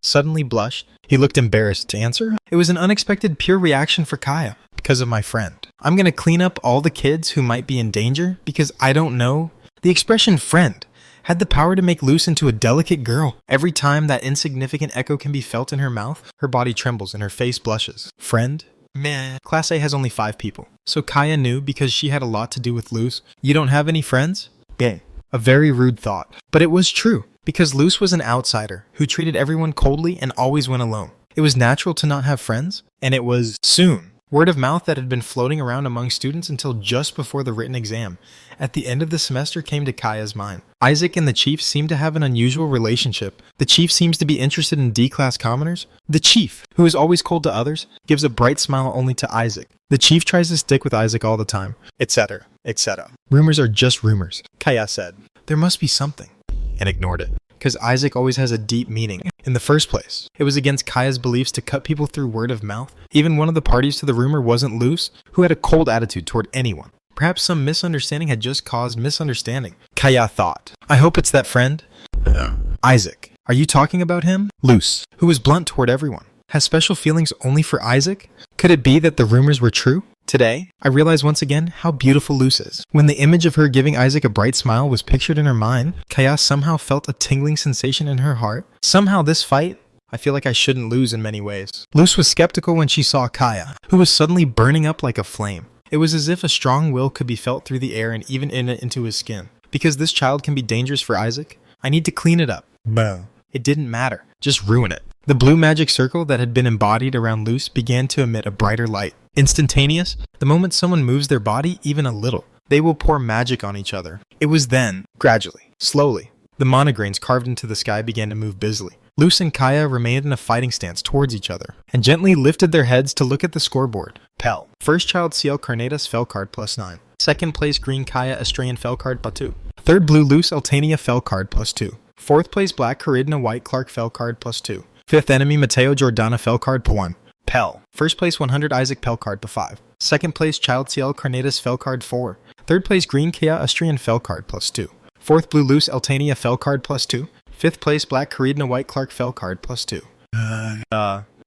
Suddenly blushed. He looked embarrassed to answer. It was an unexpected pure reaction for Kaya. Because of my friend. I'm gonna clean up all the kids who might be in danger because I don't know. The expression friend had the power to make Luz into a delicate girl. Every time that insignificant echo can be felt in her mouth, her body trembles and her face blushes. Friend? Meh. Class A has only 5 people. So Kaya knew because she had a lot to do with Luz. You don't have any friends? Gay. A very rude thought. But it was true. Because Luz was an outsider who treated everyone coldly and always went alone. It was natural to not have friends. And it was soon. Word of mouth that had been floating around among students until just before the written exam. At the end of the semester came to Kaya's mind. Isaac and the Chief seem to have an unusual relationship. The Chief seems to be interested in D-class commoners. The Chief, who is always cold to others, gives a bright smile only to Isaac. The Chief tries to stick with Isaac all the time, etc., etc. Rumors are just rumors, Kaya said. There must be something, and ignored it. Because Isaac always has a deep meaning. In the first place, it was against Kaya's beliefs to cut people through word of mouth. Even one of the parties to the rumor wasn't Luz, who had a cold attitude toward anyone. Perhaps some misunderstanding had just caused misunderstanding. Kaya thought. I hope it's that friend. Isaac. Are you talking about him? Luz, who was blunt toward everyone. Has special feelings only for Isaac? Could it be that the rumors were true? Today, I realize once again how beautiful Luz is. When the image of her giving Isaac a bright smile was pictured in her mind, Kaya somehow felt a tingling sensation in her heart. Somehow this fight, I feel like I shouldn't lose in many ways. Luz was skeptical when she saw Kaya, who was suddenly burning up like a flame. It was as if a strong will could be felt through the air and even into his skin. Because this child can be dangerous for Isaac, I need to clean it up. It didn't matter. Just ruin it. The blue magic circle that had been embodied around Luz began to emit a brighter light. Instantaneous, the moment someone moves their body even a little, they will pour magic on each other. It was then, gradually, slowly, the monograins carved into the sky began to move busily. Luz and Kaya remained in a fighting stance towards each other, and gently lifted their heads to look at the scoreboard. Pell. First child CL Carnedas fell card +9. Second place green Kaya Australian fell card +2. Third blue Luz Altania fell card +2. Fourth place black Caridna White Clark fell card +2. Fifth enemy Mateo Jordana fell card +1. Pell. First place 100 Isaac Pell card +5. Second place Child CL Carnedas fell card 4. Third place Green Kia Austrian fell card +2. Fourth blue Luz Altania fell card +2. Fifth place Black Caridna White Clark fell card +2.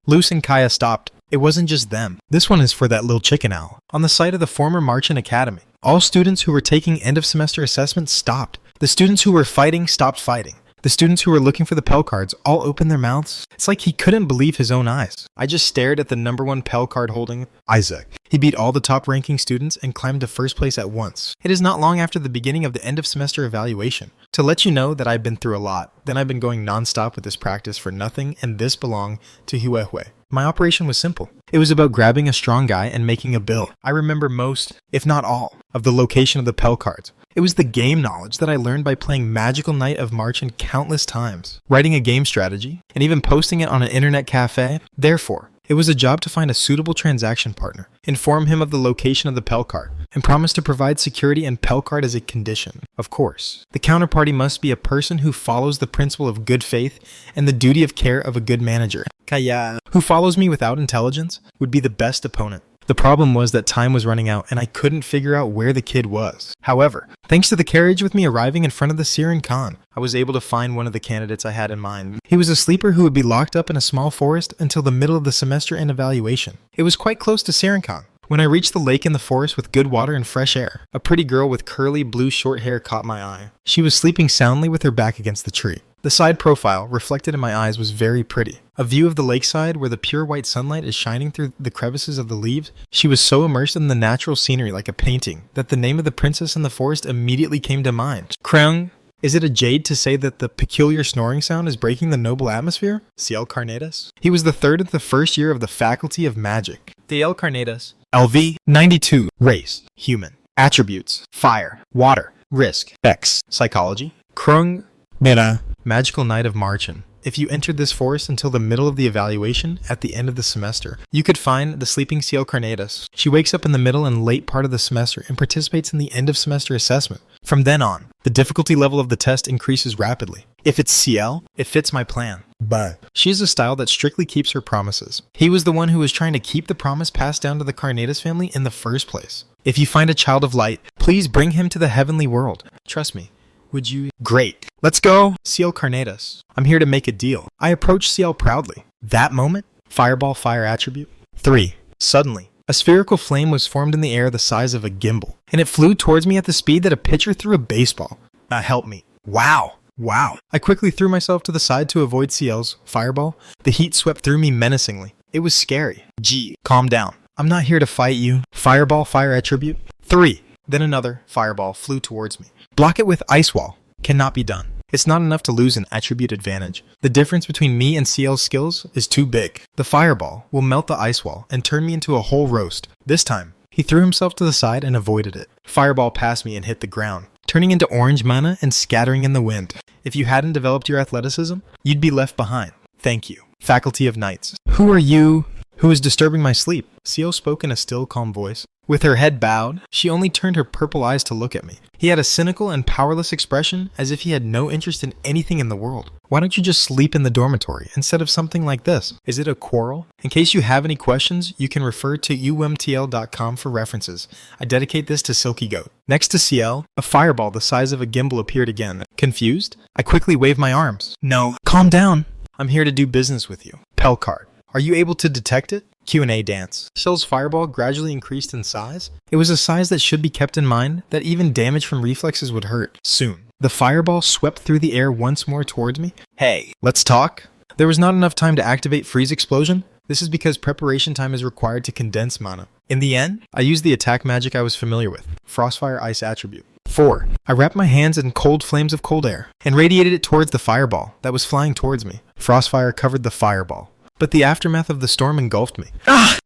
Luz and Kaya stopped. It wasn't just them. This one is for that little chicken owl. On the site of the former Marchand Academy, all students who were taking end of semester assessments stopped. The students who were fighting stopped fighting. The students who were looking for the Pell cards all opened their mouths. It's like he couldn't believe his own eyes. I just stared at the #1 Pell card holding Isaac. He beat all the top ranking students and climbed to first place at once. It is not long after the beginning of the end of semester evaluation. To let you know that I've been through a lot, then I've been going non-stop with this practice for nothing, and this belonged to Huehue. My operation was simple. It was about grabbing a strong guy and making a bill. I remember most, if not all, of the location of the Pell cards. It was the game knowledge that I learned by playing Magical Night of Marchand countless times, writing a game strategy, and even posting it on an internet cafe. Therefore, it was a job to find a suitable transaction partner, inform him of the location of the Pell card, and promise to provide security and Pell card as a condition. Of course, the counterparty must be a person who follows the principle of good faith and the duty of care of a good manager. Kaya, who follows me without intelligence, would be the best opponent. The problem was that time was running out and I couldn't figure out where the kid was. However, thanks to the carriage with me arriving in front of the Siren Khan, I was able to find one of the candidates I had in mind. He was a sleeper who would be locked up in a small forest until the middle of the semester and evaluation. It was quite close to Siren Khan, When I reached the lake in the forest with good water and fresh air, a pretty girl with curly blue short hair caught my eye. She was sleeping soundly with her back against the tree. The side profile, reflected in my eyes, was very pretty. A view of the lakeside where the pure white sunlight is shining through the crevices of the leaves. She was so immersed in the natural scenery like a painting that the name of the princess in the forest immediately came to mind. Krung. Is it a jade to say that the peculiar snoring sound is breaking the noble atmosphere? Ciel Carnedas. He was the third of the first year of the Faculty of Magic. Ciel Carnedas. LV 92. Race. Human. Attributes. Fire. Water. Risk. X. Psychology. Krung. Mira. Magical Night of Marchen. If you entered this forest until the middle of the evaluation, at the end of the semester, you could find the sleeping Ciel Carnedas. She wakes up in the middle and late part of the semester and participates in the end of semester assessment. From then on, the difficulty level of the test increases rapidly. If it's Ciel, it fits my plan. But she is a style that strictly keeps her promises. He was the one who was trying to keep the promise passed down to the Carnedas family in the first place. If you find a child of light, please bring him to the heavenly world. Trust me. Would you? Great. Let's go. Ciel Carnedas. I'm here to make a deal. I approached Ciel proudly. That moment, fireball fire attribute. 3. Suddenly, a spherical flame was formed in the air the size of a gimbal, and it flew towards me at the speed that a pitcher threw a baseball. Help me. Wow. I quickly threw myself to the side to avoid Ciel's fireball. The heat swept through me menacingly. It was scary. Calm down. I'm not here to fight you. Fireball fire attribute. 3. Then another fireball flew towards me. Block it with ice wall. Cannot be done. It's not enough to lose an attribute advantage. The difference between me and Ciel's skills is too big. The fireball will melt the ice wall and turn me into a whole roast. This time, he threw himself to the side and avoided it. Fireball passed me and hit the ground, turning into orange mana and scattering in the wind. If you hadn't developed your athleticism, you'd be left behind. Thank you. Faculty of Knights. Who are you? Who is disturbing my sleep? Ciel spoke in a still, calm voice. With her head bowed, she only turned her purple eyes to look at me. He had a cynical and powerless expression, as if he had no interest in anything in the world. Why don't you just sleep in the dormitory instead of something like this? Is it a quarrel? In case you have any questions, you can refer to umtl.com for references. I dedicate this to Silky Goat. Next to Ciel, a fireball the size of a gimbal appeared again. Confused? I quickly waved my arms. No. Calm down. I'm here to do business with you. Pelcard. Are you able to detect it? Q&A dance. Ciel's fireball gradually increased in size. It was a size that should be kept in mind, that even damage from reflexes would hurt. Soon, the fireball swept through the air once more towards me. Hey, let's talk? There was not enough time to activate Freeze Explosion. This is because preparation time is required to condense mana. In the end, I used the attack magic I was familiar with, Frostfire Ice attribute. 4. I wrapped my hands in cold flames of cold air and radiated it towards the fireball that was flying towards me. Frostfire covered the fireball, but the aftermath of the storm engulfed me.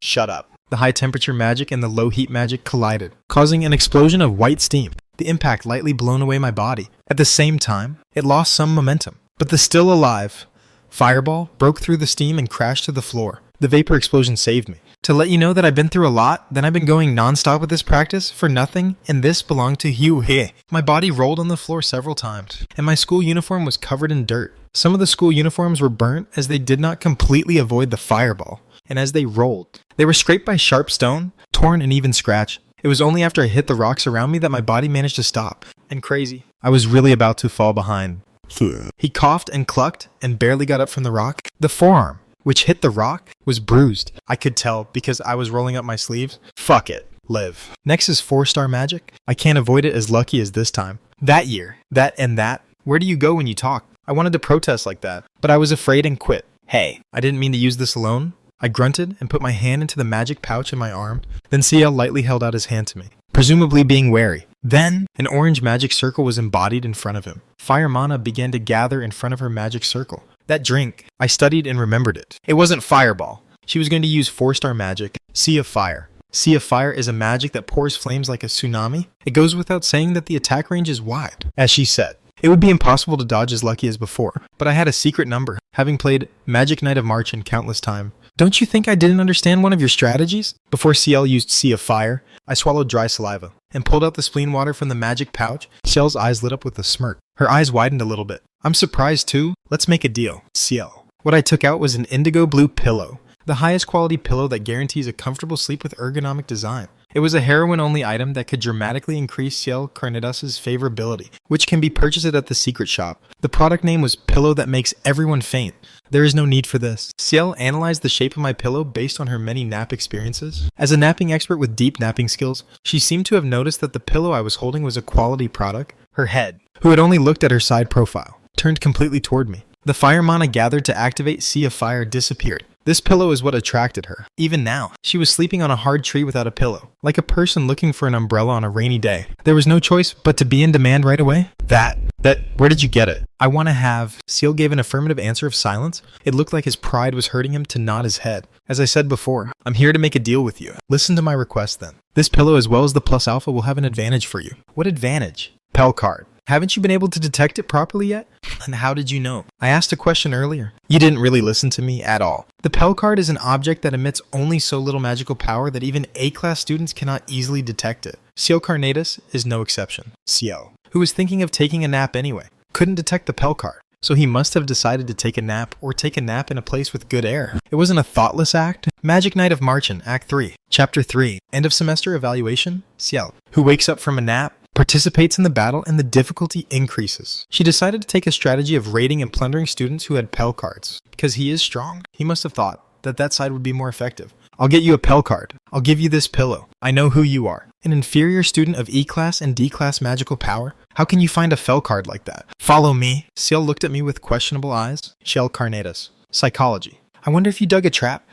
Shut up. The high temperature magic and the low heat magic collided, causing an explosion of white steam. The impact lightly blown away my body. At the same time, it lost some momentum, but the still alive fireball broke through the steam and crashed to the floor. The vapor explosion saved me. To let you know that I've been through a lot, then I've been going non-stop with this practice for nothing, and this belonged to Hugh He. My body rolled on the floor several times, and my school uniform was covered in dirt. Some of the school uniforms were burnt as they did not completely avoid the fireball, and as they rolled, they were scraped by sharp stone, torn and even scratched. It was only after I hit the rocks around me that my body managed to stop. And crazy, I was really about to fall behind. He coughed and clucked and barely got up from the rock. The forearm, which hit the rock, was bruised. I could tell because I was rolling up my sleeves. Fuck it. Live. Next is 4-star magic. I can't avoid it as lucky as this time. That year, that. Where do you go when you talk? I wanted to protest like that, but I was afraid and quit. Hey, I didn't mean to use this alone. I grunted and put my hand into the magic pouch in my arm. Then Ciel lightly held out his hand to me, presumably being wary. Then, an orange magic circle was embodied in front of him. Fire mana began to gather in front of her magic circle. That drink, I studied and remembered it. It wasn't Fireball. She was going to use 4-star magic, Sea of Fire. Sea of Fire is a magic that pours flames like a tsunami. It goes without saying that the attack range is wide. As she said, it would be impossible to dodge as lucky as before, but I had a secret number, having played Magic Night of Marchen countless times. Don't you think I didn't understand one of your strategies? Before Ciel used Sea of Fire, I swallowed dry saliva and pulled out the spleen water from the magic pouch. Ciel's eyes lit up with a smirk. Her eyes widened a little bit. I'm surprised too. Let's make a deal. Ciel. What I took out was an indigo blue pillow the highest quality pillow that guarantees a comfortable sleep with ergonomic design. It was a heroin-only item that could dramatically increase Ciel Carnitas' favorability, which can be purchased at the secret shop. The product name was Pillow That Makes Everyone Faint. There is no need for this. Ciel analyzed the shape of my pillow based on her many nap experiences. As a napping expert with deep napping skills, she seemed to have noticed that the pillow I was holding was a quality product. Her head, who had only looked at her side profile, turned completely toward me. The fire mana gathered to activate Sea of Fire disappeared. This pillow is what attracted her. Even now, she was sleeping on a hard tree without a pillow, like a person looking for an umbrella on a rainy day. There was no choice but to be in demand right away. Where did you get it? I want to have. Ciel gave an affirmative answer of silence. It looked like his pride was hurting him to nod his head. As I said before, I'm here to make a deal with you. Listen to my request then. This pillow as well as the Plus Alpha will have an advantage for you. What advantage? Pel card. Haven't you been able to detect it properly yet? And how did you know? I asked a question earlier. You didn't really listen to me at all. The Pel card is an object that emits only so little magical power that even A-class students cannot easily detect it. Ciel Carnitas is no exception. Ciel, who was thinking of taking a nap anyway, couldn't detect the Pel card. So he must have decided to take a nap or take a nap in a place with good air. It wasn't a thoughtless act. Magic Knight of Marchen, Act 3, Chapter 3, End of Semester Evaluation, Ciel, who wakes up from a nap, participates in the battle, and the difficulty increases. She decided to take a strategy of raiding and plundering students who had Pel cards. Because he is strong, he must have thought that side would be more effective. I'll get you a Pel card. I'll give you this pillow. I know who you are. An inferior student of E-class and D-class magical power? How can you find a Fel card like that? Follow me. Ciel looked at me with questionable eyes. Ciel Carnitas. Psychology. I wonder if you dug a trap?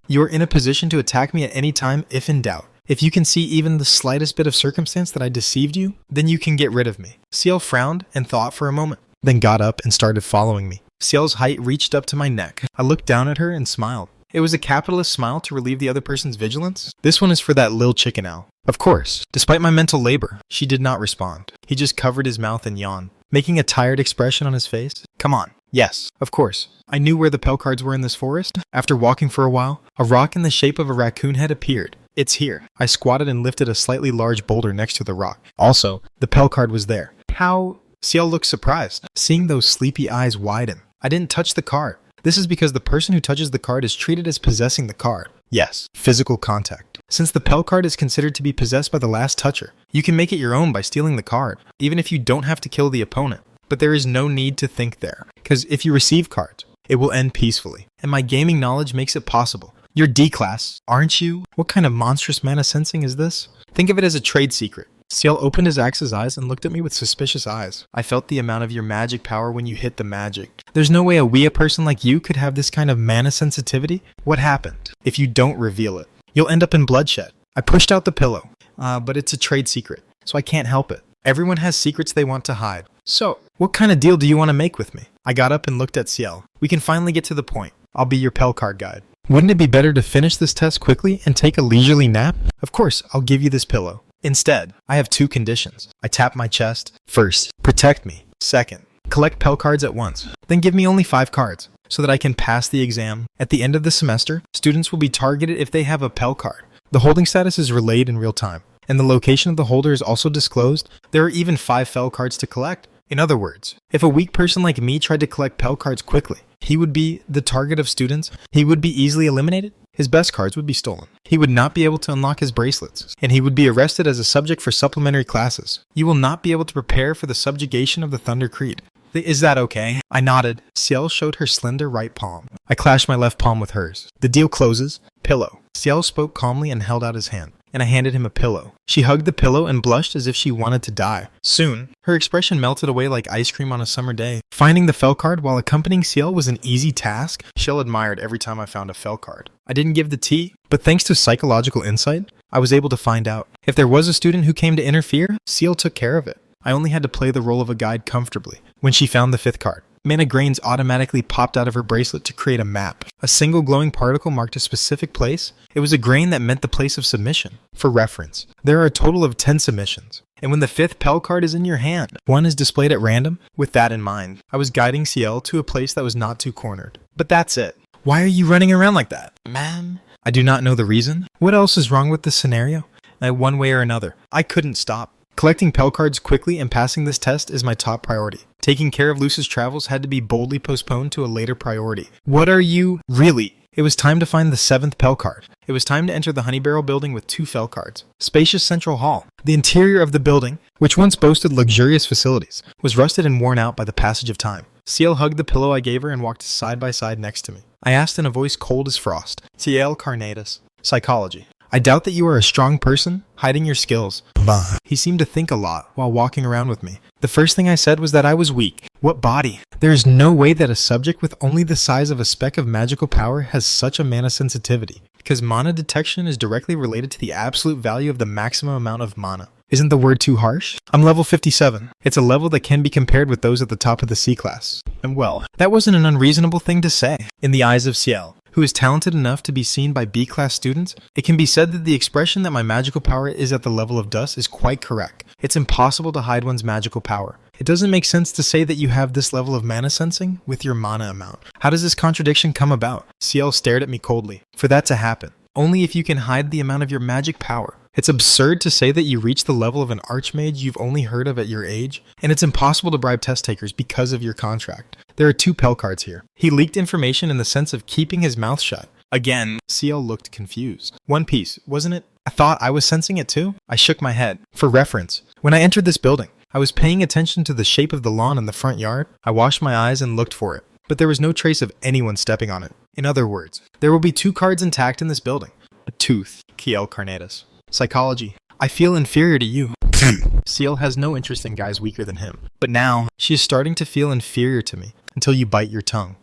You are in a position to attack me at any time if in doubt. If you can see even the slightest bit of circumstance that I deceived you, then you can get rid of me. Ciel frowned and thought for a moment, then got up and started following me. Ciel's height reached up to my neck. I looked down at her and smiled. It was a capitalist smile to relieve the other person's vigilance. This one is for that lil chicken owl. Of course, despite my mental labor, she did not respond. He just covered his mouth and yawned, making a tired expression on his face. Come on. Yes, of course. I knew where the Pel cards were in this forest. After walking for a while, a rock in the shape of a raccoon head appeared. It's here. I squatted and lifted a slightly large boulder next to the rock. Also, the Pel card was there. How? Ciel looked surprised, seeing those sleepy eyes widen. I didn't touch the card. This is because the person who touches the card is treated as possessing the card. Yes, physical contact. Since the Pel card is considered to be possessed by the last toucher, you can make it your own by stealing the card, even if you don't have to kill the opponent. But there is no need to think there, because if you receive cards, it will end peacefully, and my gaming knowledge makes it possible. You're D-class, aren't you? What kind of monstrous mana sensing is this? Think of it as a trade secret. Ciel opened his axe's eyes and looked at me with suspicious eyes. I felt the amount of your magic power when you hit the magic. There's no way a Wea person like you could have this kind of mana sensitivity. What happened? If you don't reveal it, you'll end up in bloodshed. I pushed out the pillow, but it's a trade secret, so I can't help it. Everyone has secrets they want to hide. So, what kind of deal do you want to make with me? I got up and looked at Ciel. We can finally get to the point. I'll be your Pel card guide. Wouldn't it be better to finish this test quickly and take a leisurely nap? Of course, I'll give you this pillow. Instead, I have 2 conditions. I tap my chest. First, protect me. Second, collect Pel cards at once. Then give me only 5 cards, so that I can pass the exam. At the end of the semester, students will be targeted if they have a Pel card. The holding status is relayed in real time, and the location of the holder is also disclosed. There are even 5 Fel cards to collect. In other words, if a weak person like me tried to collect Pel cards quickly, he would be the target of students. He would be easily eliminated. His best cards would be stolen. He would not be able to unlock his bracelets, and he would be arrested as a subject for supplementary classes. You will not be able to prepare for the subjugation of the Thunder Creed. Is that okay? I nodded. Ciel showed her slender right palm. I clashed my left palm with hers. The deal closes. Pillow. Ciel spoke calmly and held out his hand, and I handed him a pillow. She hugged the pillow and blushed as if she wanted to die. Soon, her expression melted away like ice cream on a summer day. Finding the Fel card while accompanying Ciel was an easy task. Ciel admired every time I found a Fel card. I didn't give the tea, but thanks to psychological insight, I was able to find out. If there was a student who came to interfere, Ciel took care of it. I only had to play the role of a guide comfortably. When she found the 5th card, mana grains automatically popped out of her bracelet to create a map. A single glowing particle marked a specific place. It was a grain that meant the place of submission. For reference, there are a total of 10 submissions. And when the 5th Pel card is in your hand, one is displayed at random. With that in mind, I was guiding Ciel to a place that was not too cornered. But that's it. Why are you running around like that? Man, I do not know the reason. What else is wrong with this scenario? One way or another, I couldn't stop. Collecting Pel cards quickly and passing this test is my top priority. Taking care of Luce's travels had to be boldly postponed to a later priority. What are you? Really? It was time to find the 7th Pel card. It was time to enter the Honey Barrel building with 2 Fel cards. Spacious central hall. The interior of the building, which once boasted luxurious facilities, was rusted and worn out by the passage of time. Ciel hugged the pillow I gave her and walked side by side next to me. I asked in a voice cold as frost, Ciel Carnatus. Psychology. I doubt that you are a strong person, hiding your skills. Bah. He seemed to think a lot while walking around with me. The first thing I said was that I was weak. What body? There is no way that a subject with only the size of a speck of magical power has such a mana sensitivity, because mana detection is directly related to the absolute value of the maximum amount of mana. Isn't the word too harsh? I'm level 57. It's a level that can be compared with those at the top of the C class. And well, that wasn't an unreasonable thing to say. In the eyes of Ciel, who is talented enough to be seen by B-class students, it can be said that the expression that my magical power is at the level of dust is quite correct. It's impossible to hide one's magical power. It doesn't make sense to say that you have this level of mana sensing with your mana amount. How does this contradiction come about? Ciel stared at me coldly. For that to happen, only if you can hide the amount of your magic power. It's absurd to say that you reach the level of an archmage you've only heard of at your age, and it's impossible to bribe test takers because of your contract. There are 2 Pel cards here. He leaked information in the sense of keeping his mouth shut. Again, Ciel looked confused. One Piece, wasn't it? I thought I was sensing it too? I shook my head. For reference, when I entered this building, I was paying attention to the shape of the lawn in the front yard. I washed my eyes and looked for it, but there was no trace of anyone stepping on it. In other words, there will be 2 cards intact in this building. A tooth, Ciel Carnatus. Psychology. I feel inferior to you. Ciel has no interest in guys weaker than him. But now, she is starting to feel inferior to me, until you bite your tongue.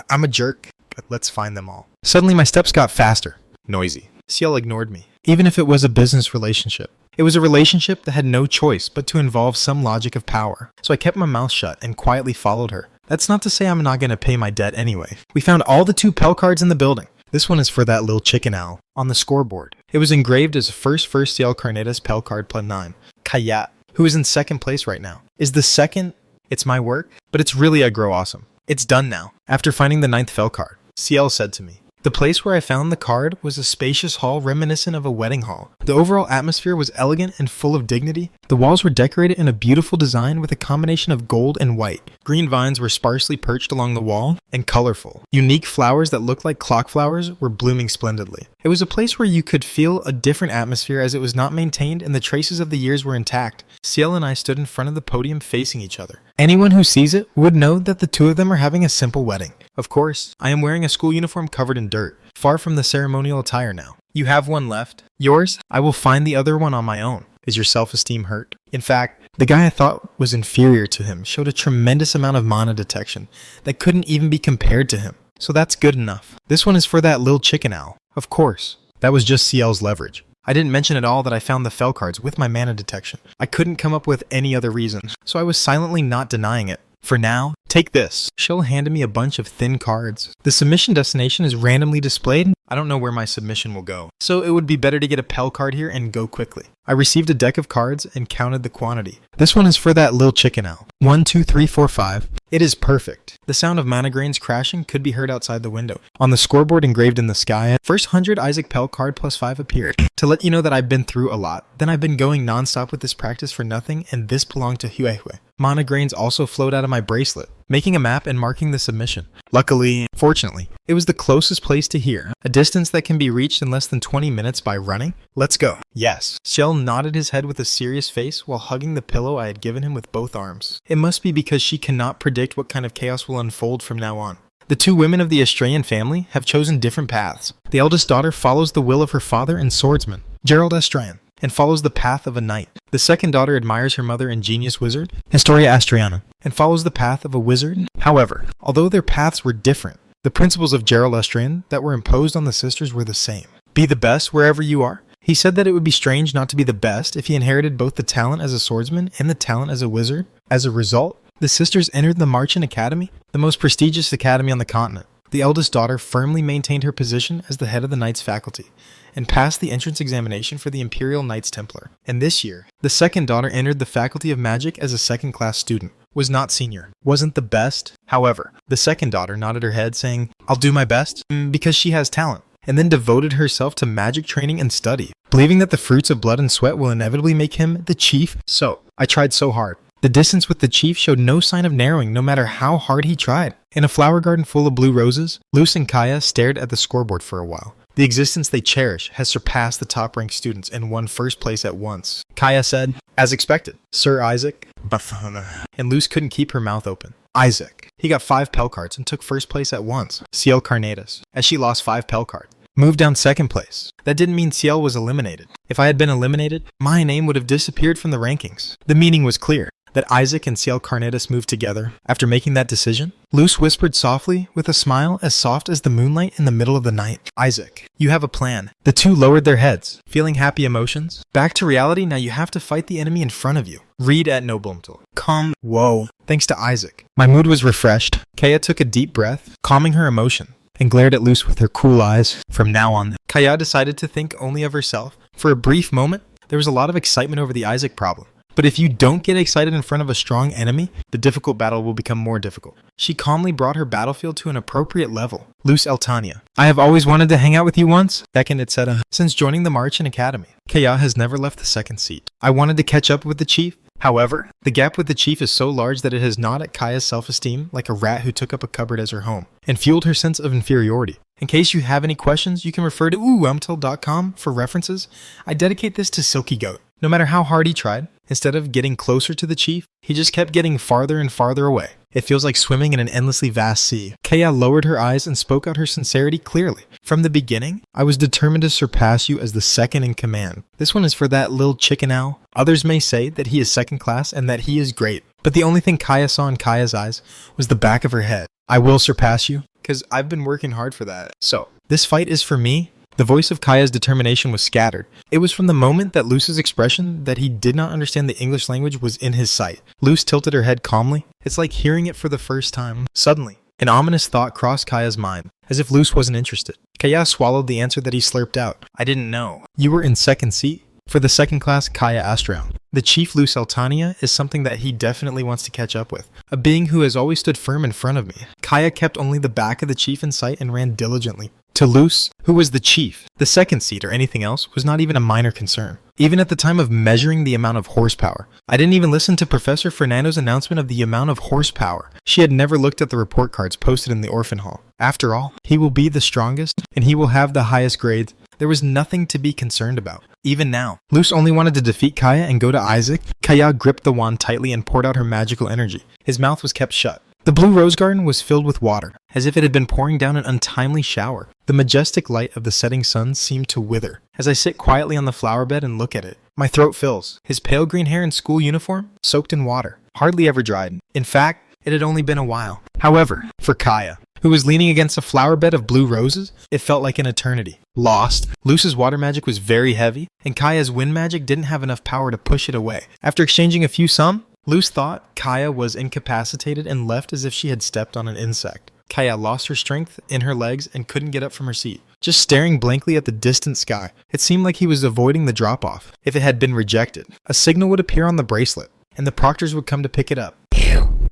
I'm a jerk, but let's find them all. Suddenly my steps got faster. Noisy. Ciel ignored me, even if it was a business relationship. It was a relationship that had no choice but to involve some logic of power. So I kept my mouth shut and quietly followed her. That's not to say I'm not going to pay my debt anyway. We found all the 2 Pel cards in the building. This one is for that little chicken owl. On the scoreboard, it was engraved as first Ciel Carnatus Pel card +9. Kayat, who is in 2nd place right now. Is the 2nd, it's my work, but it's really a grow awesome. It's done now. After finding the 9th Fel card, Ciel said to me, the place where I found the card was a spacious hall reminiscent of a wedding hall. The overall atmosphere was elegant and full of dignity. The walls were decorated in a beautiful design with a combination of gold and white. Green vines were sparsely perched along the wall and colorful. Unique flowers that looked like clock flowers were blooming splendidly. It was a place where you could feel a different atmosphere as it was not maintained and the traces of the years were intact. Ciel and I stood in front of the podium facing each other. Anyone who sees it would know that the 2 of them are having a simple wedding. Of course, I am wearing a school uniform covered in dirt, far from the ceremonial attire now. You have one left. Yours? I will find the other one on my own. Is your self-esteem hurt? In fact, the guy I thought was inferior to him showed a tremendous amount of mana detection that couldn't even be compared to him. So that's good enough. This one is for that little chicken owl. Of course. That was just Ciel's leverage. I didn't mention at all that I found the Fel cards with my mana detection. I couldn't come up with any other reason, so I was silently not denying it. For now, take this. She'll handed me a bunch of thin cards. The submission destination is randomly displayed. I don't know where my submission will go, so it would be better to get a Pel card here and go quickly. I received a deck of cards and counted the quantity. This one is for that little chicken owl. 1, 2, 3, 4, 5. It is perfect. The sound of mana grains crashing could be heard outside the window. On the scoreboard engraved in the sky, first 100 Isaac Pel card +5 appeared. To let you know that I've been through a lot. Then I've been going non-stop with this practice for nothing, and this belonged to Huehue. Mana grains also flowed out of my bracelet, making a map and marking the submission. Luckily, fortunately, it was the closest place to here, a distance that can be reached in less than 20 minutes by running. Let's go. Yes. Ciel nodded his head with a serious face while hugging the pillow I had given him with both arms. It must be because she cannot predict what kind of chaos will unfold from now on. The 2 women of the Astraean family have chosen different paths. The eldest daughter follows the will of her father and swordsman, Gerald Astraean, and follows the path of a knight. The second daughter admires her mother and genius wizard, Historia Astriana, and follows the path of a wizard. However, although their paths were different, the principles of Gerald Astraean that were imposed on the sisters were the same. Be the best wherever you are. He said that it would be strange not to be the best if he inherited both the talent as a swordsman and the talent as a wizard. As a result, the sisters entered the Marchant Academy, the most prestigious academy on the continent. The eldest daughter firmly maintained her position as the head of the Knights faculty, and passed the entrance examination for the Imperial Knights Templar. And this year, the second daughter entered the Faculty of Magic as a second-class student, was not senior, wasn't the best. However, the second daughter nodded her head saying, I'll do my best, because she has talent, and then devoted herself to magic training and study, believing that the fruits of blood and sweat will inevitably make him the chief. So, I tried so hard. The distance with the chief showed no sign of narrowing no matter how hard he tried. In a flower garden full of blue roses, Luz and Kaya stared at the scoreboard for a while. The existence they cherish has surpassed the top-ranked students and won first place at once. Kaya said, as expected, Sir Isaac, Bafana. And Luz couldn't keep her mouth open. Isaac. He got 5 Pell cards and took first place at once. Ciel Carnedas, as she lost 5 Pell cards, moved down second place. That didn't mean Ciel was eliminated. If I had been eliminated, my name would have disappeared from the rankings. The meaning was clear. That Isaac and Ciel Carnedas moved together. After making that decision, Luz whispered softly with a smile as soft as the moonlight in the middle of the night. Isaac, you have a plan. The two lowered their heads, feeling happy emotions. Back to reality, now you have to fight the enemy in front of you. Read at Nobelmtal. Calm. Whoa. Thanks to Isaac. My mood was refreshed. Kaya took a deep breath, calming her emotion, and glared at Luz with her cool eyes. From now on, Kaya decided to think only of herself. For a brief moment, there was a lot of excitement over the Isaac problem. But if you don't get excited in front of a strong enemy, the difficult battle will become more difficult. She calmly brought her battlefield to an appropriate level. Luz Eltania. I have always wanted to hang out with you once, Beckon etc. Since joining the March and Academy, Kaya has never left the second seat. I wanted to catch up with the chief. However, the gap with the chief is so large that it has gnawed at Kaya's self-esteem like a rat who took up a cupboard as her home, and fueled her sense of inferiority. In case you have any questions, you can refer to oowumtel.com for references. I dedicate this to Silky Goat. No matter how hard he tried, instead of getting closer to the chief, he just kept getting farther and farther away. It feels like swimming in an endlessly vast sea. Kaya lowered her eyes and spoke out her sincerity clearly. From the beginning, I was determined to surpass you as the second in command. This one is for that little chicken owl. Others may say that he is second class and that he is great. But the only thing Kaya saw in Kaya's eyes was the back of her head. I will surpass you, because I've been working hard for that. So, this fight is for me. The voice of Kaya's determination was scattered. It was from the moment that Luz's expression that he did not understand the English language was in his sight. Luz tilted her head calmly. It's like hearing it for the first time. Suddenly, an ominous thought crossed Kaya's mind, as if Luz wasn't interested. Kaya swallowed the answer that he slurped out. I didn't know. You were in second seat? For the second class, Kaya asked around. The chief Luz Eltania is something that he definitely wants to catch up with. A being who has always stood firm in front of me. Kaya kept only the back of the chief in sight and ran diligently. To Luz, who was the chief, the second seat or anything else was not even a minor concern. Even at the time of measuring the amount of horsepower. I didn't even listen to Professor Fernando's announcement of the amount of horsepower. She had never looked at the report cards posted in the orphan hall. After all, he will be the strongest and he will have the highest grades. There was nothing to be concerned about. Even now, Luz only wanted to defeat Kaya and go to Isaac. Kaya gripped the wand tightly and poured out her magical energy. His mouth was kept shut. The blue rose garden was filled with water, as if it had been pouring down an untimely shower. The majestic light of the setting sun seemed to wither. As I sit quietly on the flower bed and look at it, my throat fills. His pale green hair and school uniform, soaked in water, hardly ever dried. In fact, it had only been a while. However, for Kaya, who was leaning against a flower bed of blue roses, it felt like an eternity. Lost. Luz's water magic was very heavy, and Kaya's wind magic didn't have enough power to push it away. After exchanging a few sum, Luz thought Kaya was incapacitated and left as if she had stepped on an insect. Kaya lost her strength in her legs and couldn't get up from her seat. Just staring blankly at the distant sky, it seemed like he was avoiding the drop-off. If it had been rejected, a signal would appear on the bracelet, and the proctors would come to pick it up.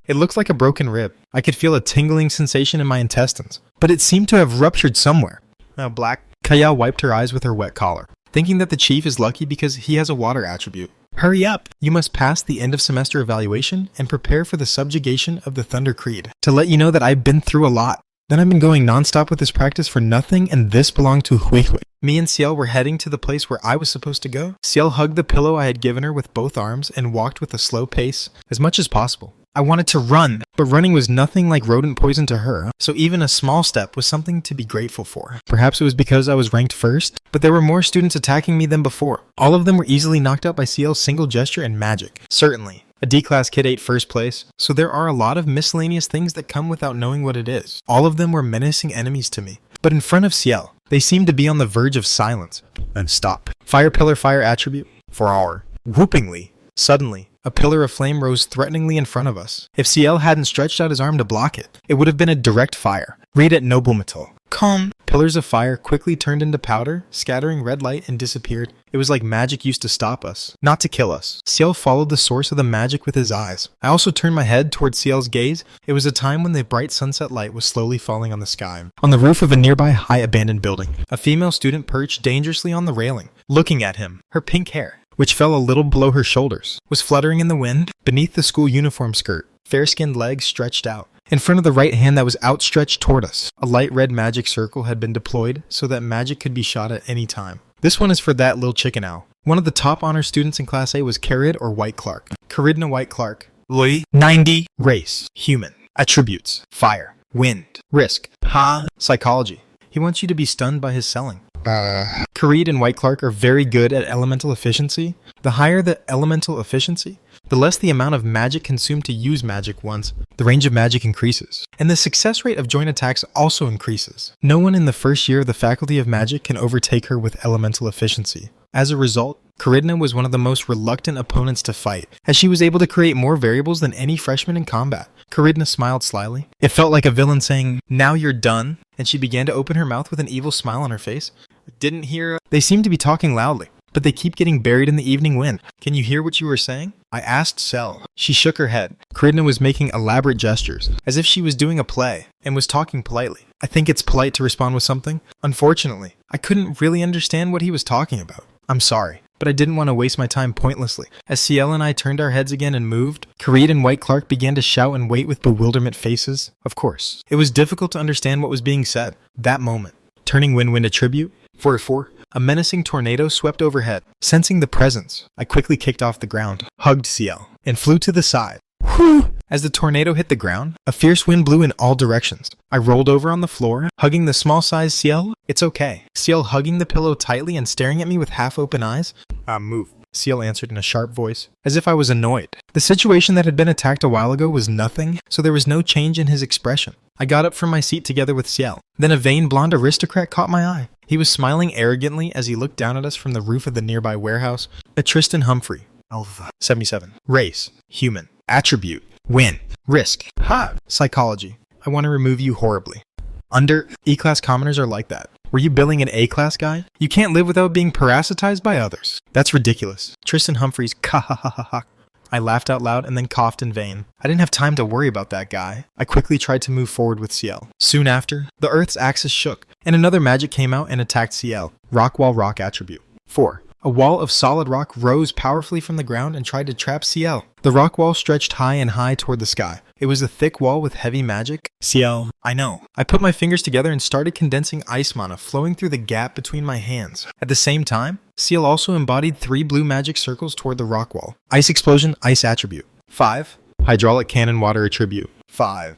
It looked like a broken rib. I could feel a tingling sensation in my intestines, but it seemed to have ruptured somewhere. Now black. Kaya wiped her eyes with her wet collar, thinking that the chief is lucky because he has a water attribute. Hurry up! You must pass the end of semester evaluation and prepare for the subjugation of the Thunder Creed. To let you know that I've been through a lot. Then I've been going non-stop with this practice for nothing, and this belonged to Huihui. Me and Ciel were heading to the place where I was supposed to go. Ciel hugged the pillow I had given her with both arms and walked with a slow pace, as much as possible. I wanted to run, but running was nothing like rodent poison to her, so even a small step was something to be grateful for. Perhaps it was because I was ranked first, but there were more students attacking me than before. All of them were easily knocked out by Ciel's single gesture and magic. Certainly, a D-class kid ate first place, so there are a lot of miscellaneous things that come without knowing what it is. All of them were menacing enemies to me, but in front of Ciel, they seemed to be on the verge of silence. Then stop. Fire pillar fire attribute. For our. Whoopingly. Suddenly, a pillar of flame rose threateningly in front of us. If Ciel hadn't stretched out his arm to block it, it would have been a direct fire. Read at Nobelmetal. Calm. Pillars of fire quickly turned into powder, scattering red light and disappeared. It was like magic used to stop us, not to kill us. Ciel followed the source of the magic with his eyes. I also turned my head towards Ciel's gaze. It was a time when the bright sunset light was slowly falling on the sky. On the roof of a nearby high abandoned building, a female student perched dangerously on the railing, looking at him. Her pink hair which fell a little below her shoulders, was fluttering in the wind beneath the school uniform skirt. Fair-skinned legs stretched out. In front of the right hand that was outstretched toward us, a light red magic circle had been deployed so that magic could be shot at any time. This one is for that little chicken owl. One of the top honor students in Class A was Carid or White Clark. Caridna White Clark. 90. Race. Human. Attributes. Fire. Wind. Risk. Psychology. He wants you to be stunned by his selling. Carid and White Clark are very good at elemental efficiency. The higher the elemental efficiency, the less the amount of magic consumed to use magic once. The range of magic increases, and the success rate of joint attacks also increases. No one in the first year of the Faculty of Magic can overtake her with elemental efficiency. As a result, Caridna was one of the most reluctant opponents to fight, as she was able to create more variables than any freshman in combat. Caridna smiled slyly. It felt like a villain saying, "Now you're done," and she began to open her mouth with an evil smile on her face. Didn't hear. They seem to be talking loudly, but they keep getting buried in the evening wind. Can you hear what you were saying? I asked Sel. She shook her head. Caridna was making elaborate gestures, as if she was doing a play, and was talking politely. I think it's polite to respond with something. Unfortunately, I couldn't really understand what he was talking about. I'm sorry, but I didn't want to waste my time pointlessly. As Ciel and I turned our heads again and moved, Carid and White Clark began to shout and wait with bewilderment faces. Of course, it was difficult to understand what was being said. That moment. Turning Wind attribute. 4. A menacing tornado swept overhead. Sensing the presence, I quickly kicked off the ground, hugged Ciel, and flew to the side. Whew! As the tornado hit the ground, a fierce wind blew in all directions. I rolled over on the floor, hugging the small-sized Ciel. It's okay. Ciel hugging the pillow tightly and staring at me with half-open eyes. Move. Ciel answered in a sharp voice, as if I was annoyed. The situation that had been attacked a while ago was nothing, so there was no change in his expression. I got up from my seat together with Ciel. Then a vain blonde aristocrat caught my eye. He was smiling arrogantly as he looked down at us from the roof of the nearby warehouse. Tristan Humphrey. Alpha. 77. Race. Human. Attribute. Win. Risk. Psychology. I want to remove you horribly. Under E-class commoners are like that. Were you billing an A-class guy? You can't live without being parasitized by others. That's ridiculous. Tristan Humphreys ka-ha-ha-ha-ha. I laughed out loud and then coughed in vain. I didn't have time to worry about that guy. I quickly tried to move forward with Ciel. Soon after, the Earth's axis shook, and another magic came out and attacked Ciel. Rock wall rock attribute. 4. A wall of solid rock rose powerfully from the ground and tried to trap Ciel. The rock wall stretched high and high toward the sky. It was a thick wall with heavy magic. Ciel, I know. I put my fingers together and started condensing ice mana flowing through the gap between my hands. At the same time, Ciel also embodied 3 blue magic circles toward the rock wall. Ice explosion, ice attribute. 5. Hydraulic cannon water attribute. 5.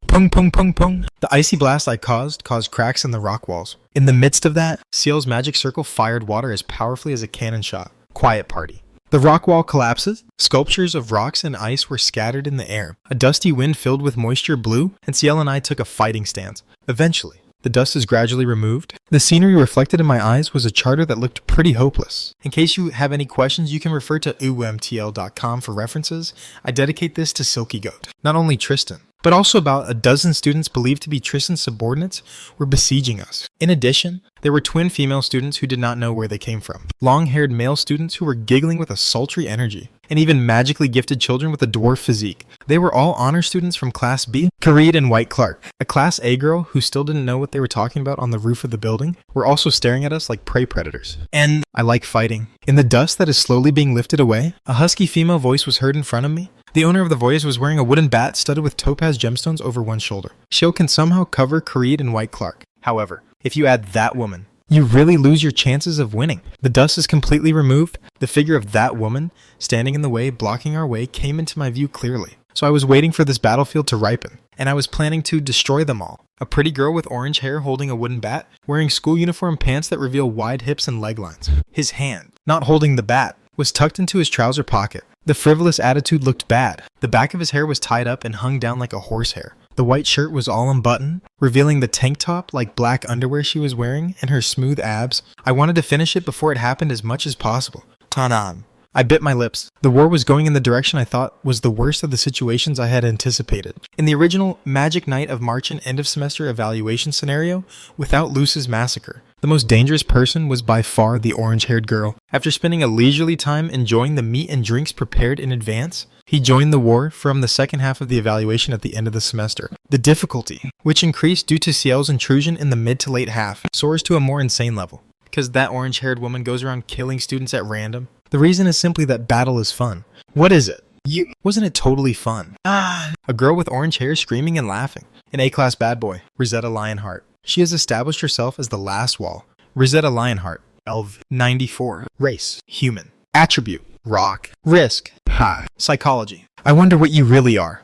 Pung pung pung pung. The icy blast I caused cracks in the rock walls. In the midst of that, Ciel's magic circle fired water as powerfully as a cannon shot. Quiet party. The rock wall collapses. Sculptures of rocks and ice were scattered in the air. A dusty wind filled with moisture blew, and Ciel and I took a fighting stance. Eventually, the dust is gradually removed. The scenery reflected in my eyes was a charter that looked pretty hopeless. In case you have any questions, you can refer to umtl.com for references. I dedicate this to Silky Goat. Not only Tristan, but also about a dozen students believed to be Tristan's subordinates were besieging us. In addition, there were twin female students who did not know where they came from, long-haired male students who were giggling with a sultry energy, and even magically gifted children with a dwarf physique. They were all honor students from Class B. Carid and White Clark, a Class A girl who still didn't know what they were talking about on the roof of the building, were also staring at us like prey predators. And I like fighting. In the dust that is slowly being lifted away, a husky female voice was heard in front of me. The owner of the voice was wearing a wooden bat studded with topaz gemstones over one shoulder. She can somehow cover Carid and White Clark. However, if you add that woman, you really lose your chances of winning. The dust is completely removed. The figure of that woman, standing in the way, blocking our way, came into my view clearly. So I was waiting for this battlefield to ripen, and I was planning to destroy them all. A pretty girl with orange hair holding a wooden bat, wearing school uniform pants that reveal wide hips and leg lines. His hand, not holding the bat, was tucked into his trouser pocket. The frivolous attitude looked bad. The back of his hair was tied up and hung down like a horsehair. The white shirt was all unbuttoned, revealing the tank top like black underwear she was wearing and her smooth abs. I wanted to finish it before it happened as much as possible. Tanan. I bit my lips. The war was going in the direction I thought was the worst of the situations I had anticipated. In the original Magic Night of March and end of semester evaluation scenario, without Luce's massacre, the most dangerous person was by far the orange-haired girl. After spending a leisurely time enjoying the meat and drinks prepared in advance, he joined the war from the second half of the evaluation at the end of the semester. The difficulty, which increased due to Ciel's intrusion in the mid to late half, soars to a more insane level. Because that orange-haired woman goes around killing students at random. The reason is simply that battle is fun. What is it? Wasn't it totally fun? A girl with orange hair screaming and laughing. An A-class bad boy, Rosetta Lionheart. She has established herself as the last wall. Rosetta Lionheart, ELV 94. Race, human. Attribute, rock. Risk, high. Psychology, I wonder what you really are.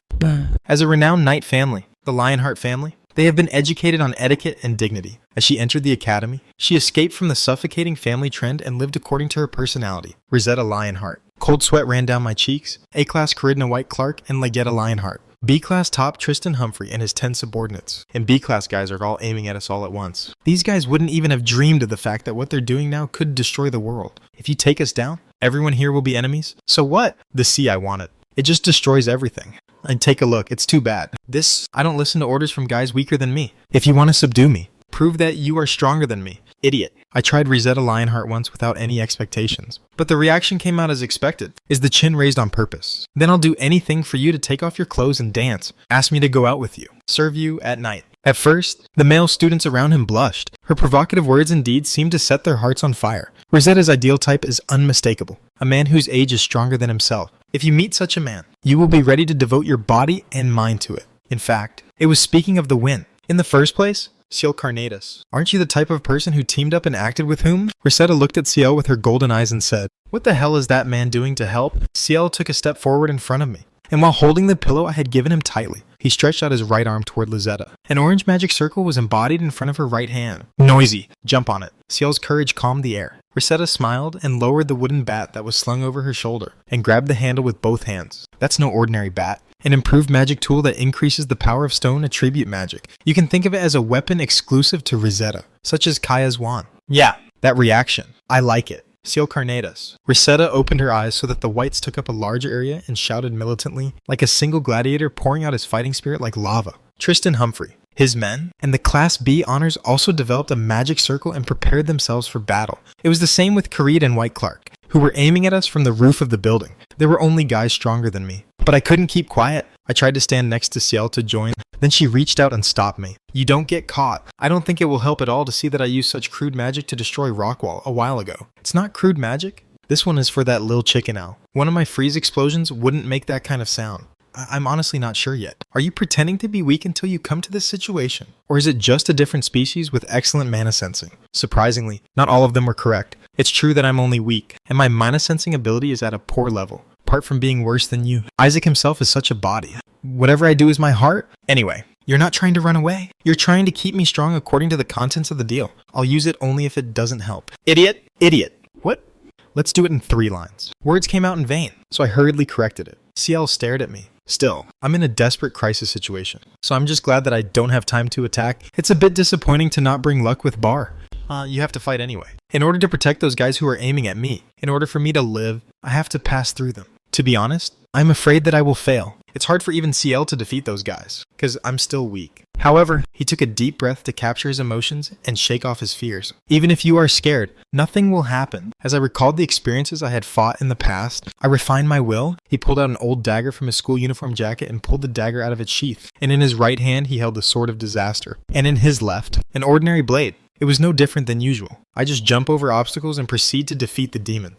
As a renowned knight family, the Lionheart family, they have been educated on etiquette and dignity. As she entered the academy, she escaped from the suffocating family trend and lived according to her personality, Rosetta Lionheart. Cold sweat ran down my cheeks. A-class Caridna White Clark and Legetta Lionheart. B-class top Tristan Humphrey and his 10 subordinates. And B-class guys are all aiming at us all at once. These guys wouldn't even have dreamed of the fact that what they're doing now could destroy the world. If you take us down, everyone here will be enemies. So what? The sea I wanted. It just destroys everything. And take a look, it's too bad. I don't listen to orders from guys weaker than me. If you want to subdue me, prove that you are stronger than me. Idiot. I tried Rosetta Lionheart once without any expectations. But the reaction came out as expected. Is the chin raised on purpose? Then I'll do anything for you to take off your clothes and dance. Ask me to go out with you. Serve you at night. At first, the male students around him blushed. Her provocative words and deeds seemed to set their hearts on fire. Rosetta's ideal type is unmistakable. A man whose age is stronger than himself. If you meet such a man, you will be ready to devote your body and mind to it. In fact, it was speaking of the win. In the first place, Ciel Carnatus. Aren't you the type of person who teamed up and acted with whom? Rosetta looked at Ciel with her golden eyes and said, "What the hell is that man doing to help?" Ciel took a step forward in front of me, and while holding the pillow I had given him tightly, he stretched out his right arm toward Rosetta. An orange magic circle was embodied in front of her right hand. Noisy. Jump on it. Ciel's courage calmed the air. Rosetta smiled and lowered the wooden bat that was slung over her shoulder and grabbed the handle with both hands. That's no ordinary bat. An improved magic tool that increases the power of stone attribute magic. You can think of it as a weapon exclusive to Rosetta, such as Kaya's wand. Yeah, that reaction. I like it. Ciel Carnatus. Rosetta opened her eyes so that the whites took up a larger area and shouted militantly, like a single gladiator pouring out his fighting spirit like lava. Tristan Humphrey, his men, and the Class B honors also developed a magic circle and prepared themselves for battle. It was the same with Caridna and White Clark, who were aiming at us from the roof of the building. There were only guys stronger than me. But I couldn't keep quiet. I tried to stand next to Ciel to join. Then she reached out and stopped me. You don't get caught. I don't think it will help at all to see that I used such crude magic to destroy Rockwall a while ago. It's not crude magic. This one is for that Lil Chicken Owl. One of my freeze explosions wouldn't make that kind of sound. I'm honestly not sure yet. Are you pretending to be weak until you come to this situation? Or is it just a different species with excellent mana sensing? Surprisingly, not all of them were correct. It's true that I'm only weak, and my mana sensing ability is at a poor level. Apart from being worse than you, Isaac himself is such a body. Whatever I do is my heart. Anyway, you're not trying to run away. You're trying to keep me strong according to the contents of the deal. I'll use it only if it doesn't help. Idiot! Idiot! What? Let's do it in 3 lines. Words came out in vain, so I hurriedly corrected it. Ciel stared at me. Still, I'm in a desperate crisis situation, so I'm just glad that I don't have time to attack. It's a bit disappointing to not bring luck with Bar. You have to fight anyway. In order to protect those guys who are aiming at me, in order for me to live, I have to pass through them. To be honest, I'm afraid that I will fail. It's hard for even Ciel to defeat those guys, because I'm still weak. However, he took a deep breath to capture his emotions and shake off his fears. Even if you are scared, nothing will happen. As I recalled the experiences I had fought in the past, I refined my will. He pulled out an old dagger from his school uniform jacket and pulled the dagger out of its sheath. And in his right hand, he held the sword of disaster. And in his left, an ordinary blade. It was no different than usual. I just jump over obstacles and proceed to defeat the demon.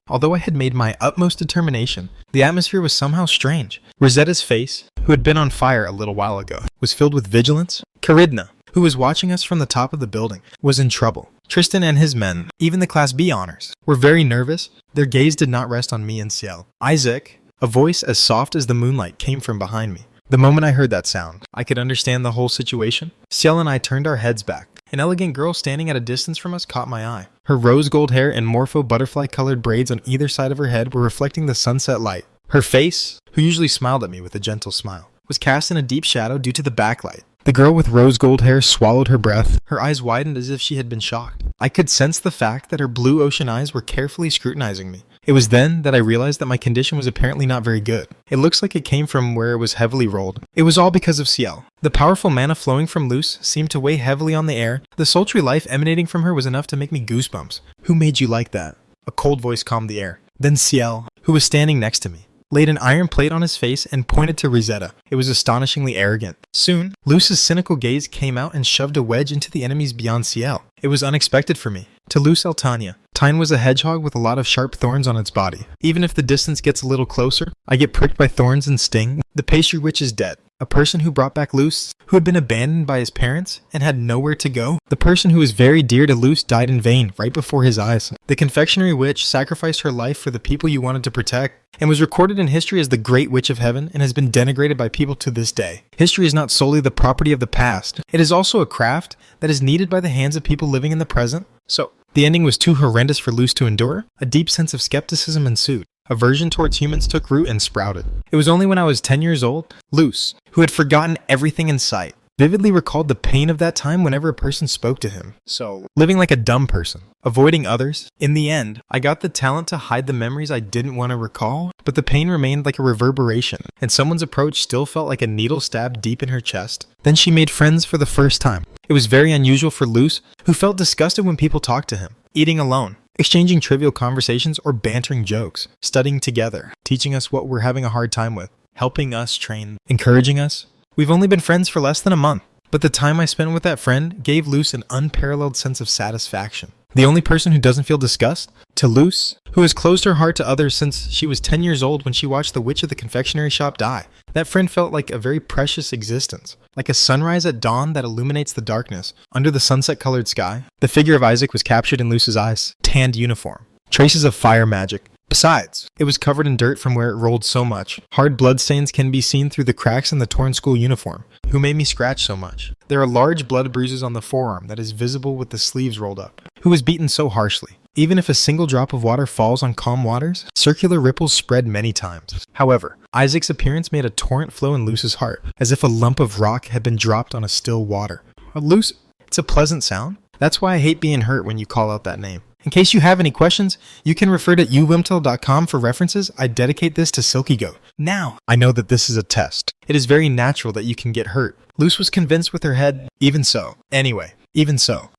Although I had made my utmost determination, the atmosphere was somehow strange. Rosetta's face, who had been on fire a little while ago, was filled with vigilance. Caridna, who was watching us from the top of the building, was in trouble. Tristan and his men, even the Class B honors, were very nervous. Their gaze did not rest on me and Ciel. Isaac, a voice as soft as the moonlight, came from behind me. The moment I heard that sound, I could understand the whole situation. Ciel and I turned our heads back. An elegant girl standing at a distance from us caught my eye. Her rose gold hair and morpho butterfly-colored braids on either side of her head were reflecting the sunset light. Her face, who usually smiled at me with a gentle smile, was cast in a deep shadow due to the backlight. The girl with rose gold hair swallowed her breath. Her eyes widened as if she had been shocked. I could sense the fact that her blue ocean eyes were carefully scrutinizing me. It was then that I realized that my condition was apparently not very good. It looks like it came from where it was heavily rolled. It was all because of Ciel. The powerful mana flowing from Luce seemed to weigh heavily on the air. The sultry life emanating from her was enough to make me goosebumps. Who made you like that? A cold voice calmed the air. Then Ciel, who was standing next to me, laid an iron plate on his face and pointed to Rosetta. It was astonishingly arrogant. Soon, Luce's cynical gaze came out and shoved a wedge into the enemies beyond Ciel. It was unexpected for me. To Luce Altania, Kind was a hedgehog with a lot of sharp thorns on its body. Even if the distance gets a little closer, I get pricked by thorns and sting. The pastry witch is dead. A person who brought back Luce, who had been abandoned by his parents and had nowhere to go. The person who was very dear to Luce died in vain right before his eyes. The confectionery witch sacrificed her life for the people you wanted to protect and was recorded in history as the Great Witch of Heaven and has been denigrated by people to this day. History is not solely the property of the past. It is also a craft that is needed by the hands of people living in the present. So, the ending was too horrendous for Luce to endure. A deep sense of skepticism ensued. Aversion towards humans took root and sprouted. It was only when I was 10 years old, Luce, who had forgotten everything in sight, vividly recalled the pain of that time whenever a person spoke to him. So, living like a dumb person, avoiding others. In the end, I got the talent to hide the memories I didn't want to recall, but the pain remained like a reverberation, and someone's approach still felt like a needle stabbed deep in her chest. Then she made friends for the first time. It was very unusual for Luce, who felt disgusted when people talked to him, eating alone, exchanging trivial conversations or bantering jokes, studying together, teaching us what we're having a hard time with, helping us train, encouraging us. We've only been friends for less than a month, but the time I spent with that friend gave Luce an unparalleled sense of satisfaction. The only person who doesn't feel disgust? To Luce, who has closed her heart to others since she was 10 years old when she watched the witch of the confectionery shop die. That friend felt like a very precious existence, like a sunrise at dawn that illuminates the darkness. Under the sunset-colored sky, the figure of Isaac was captured in Luce's eyes. Tanned uniform. Traces of fire magic. Besides, it was covered in dirt from where it rolled so much. Hard bloodstains can be seen through the cracks in the torn school uniform. Who made me scratch so much? There are large blood bruises on the forearm that is visible with the sleeves rolled up. Who was beaten so harshly? Even if a single drop of water falls on calm waters, circular ripples spread many times. However, Isaac's appearance made a torrent flow in Luce's heart, as if a lump of rock had been dropped on a still water. Luce, it's a pleasant sound. That's why I hate being hurt when you call out that name. In case you have any questions, you can refer to uwimtel.com for references. I dedicate this to Silky Goat. Now, I know that this is a test. It is very natural that you can get hurt. Luce was convinced with her head, even so. Anyway, even so.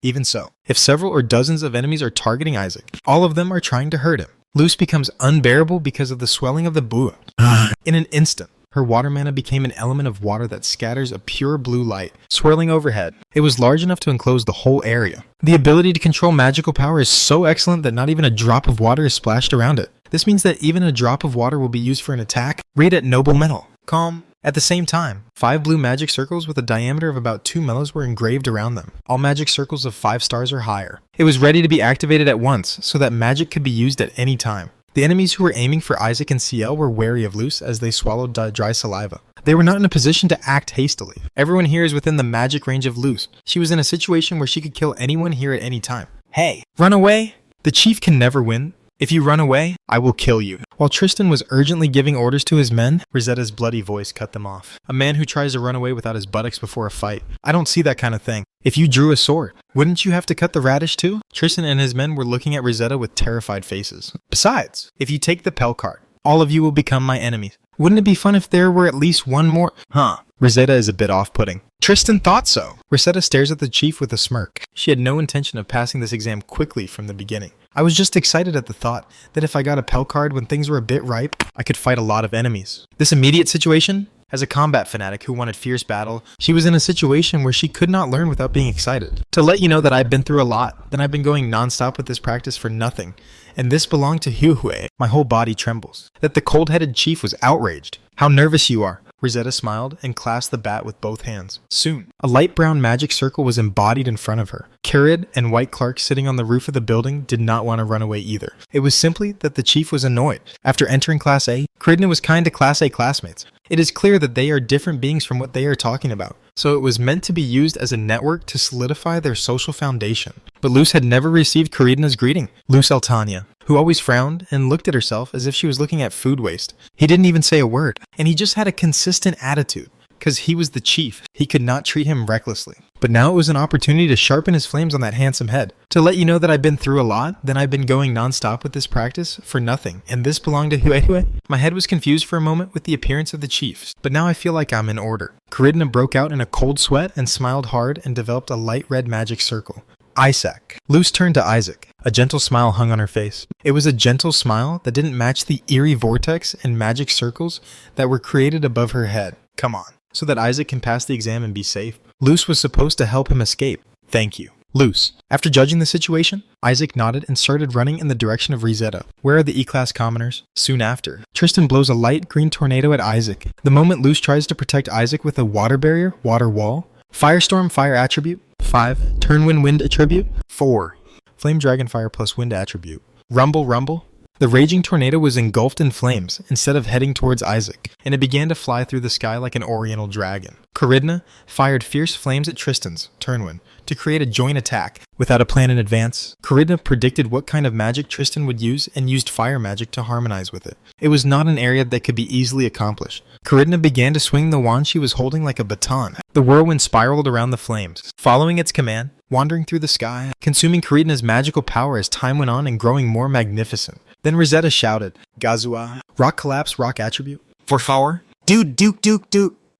If several or dozens of enemies are targeting Isaac, all of them are trying to hurt him. Luce becomes unbearable because of the swelling of the bua. In an instant, her water mana became an element of water that scatters a pure blue light, swirling overhead. It was large enough to enclose the whole area. The ability to control magical power is so excellent that not even a drop of water is splashed around it. This means that even a drop of water will be used for an attack. Read at Noble Metal. Calm. At the same time, 5 blue magic circles with a diameter of about 2 mellows were engraved around them. All magic circles of 5 stars or higher. It was ready to be activated at once, so that magic could be used at any time. The enemies who were aiming for Isaac and CL were wary of Luce as they swallowed dry saliva. They were not in a position to act hastily. Everyone here is within the magic range of Luce. She was in a situation where she could kill anyone here at any time. Hey, run away! The chief can never win. If you run away, I will kill you. While Tristan was urgently giving orders to his men, Rosetta's bloody voice cut them off. A man who tries to run away without his buttocks before a fight. I don't see that kind of thing. If you drew a sword, wouldn't you have to cut the radish too? Tristan and his men were looking at Rosetta with terrified faces. Besides, if you take the Pell card, all of you will become my enemies. Wouldn't it be fun if there were at least one more? Rosetta is a bit off-putting. Tristan thought so. Rosetta stares at the chief with a smirk. She had no intention of passing this exam quickly from the beginning. I was just excited at the thought that if I got a Pell card when things were a bit ripe, I could fight a lot of enemies. This immediate situation? As a combat fanatic who wanted fierce battle, she was in a situation where she could not learn without being excited. To let you know that I've been through a lot, then I've been going non-stop with this practice for nothing. And this belonged to Huihui. My whole body trembles. That the cold-headed chief was outraged. How nervous you are. Rosetta smiled and clasped the bat with both hands. Soon, a light brown magic circle was embodied in front of her. Kirid and White Clark sitting on the roof of the building did not want to run away either. It was simply that the chief was annoyed. After entering Class A, Caridna was kind to Class A classmates. It is clear that they are different beings from what they are talking about, so it was meant to be used as a network to solidify their social foundation. But Luce had never received Caridna's greeting. Luce Altania, who always frowned and looked at herself as if she was looking at food waste. He didn't even say a word, and he just had a consistent attitude. Because he was the chief, he could not treat him recklessly. But now it was an opportunity to sharpen his flames on that handsome head. To let you know that I've been through a lot, then I've been going non-stop with this practice for nothing, and this belonged to Huihui. My head was confused for a moment with the appearance of the chiefs, but now I feel like I'm in order. Caridna broke out in a cold sweat and smiled hard and developed a light red magic circle. Isaac. Luce turned to Isaac. A gentle smile hung on her face. It was a gentle smile that didn't match the eerie vortex and magic circles that were created above her head. Come on, so that Isaac can pass the exam and be safe. Luce was supposed to help him escape. Thank you. Loose. After judging the situation, Isaac nodded and started running in the direction of Rizetta. Where are the E-Class commoners? Soon after, Tristan blows a light green tornado at Isaac. The moment Loose tries to protect Isaac with a water barrier, water wall. Firestorm, fire attribute. 5. Turnwind, wind attribute. 4. Flame dragon fire plus wind attribute. Rumble, rumble. The raging tornado was engulfed in flames instead of heading towards Isaac, and it began to fly through the sky like an oriental dragon. Caridna fired fierce flames at Tristan's, Turnwind, to create a joint attack. Without a plan in advance, Caridna predicted what kind of magic Tristan would use and used fire magic to harmonize with it. It was not an area that could be easily accomplished. Caridna began to swing the wand she was holding like a baton. The whirlwind spiraled around the flames, following its command, wandering through the sky, consuming Caridna's magical power as time went on and growing more magnificent. Then Rizetta shouted, Gazua, rock collapse, rock attribute. For power, duke.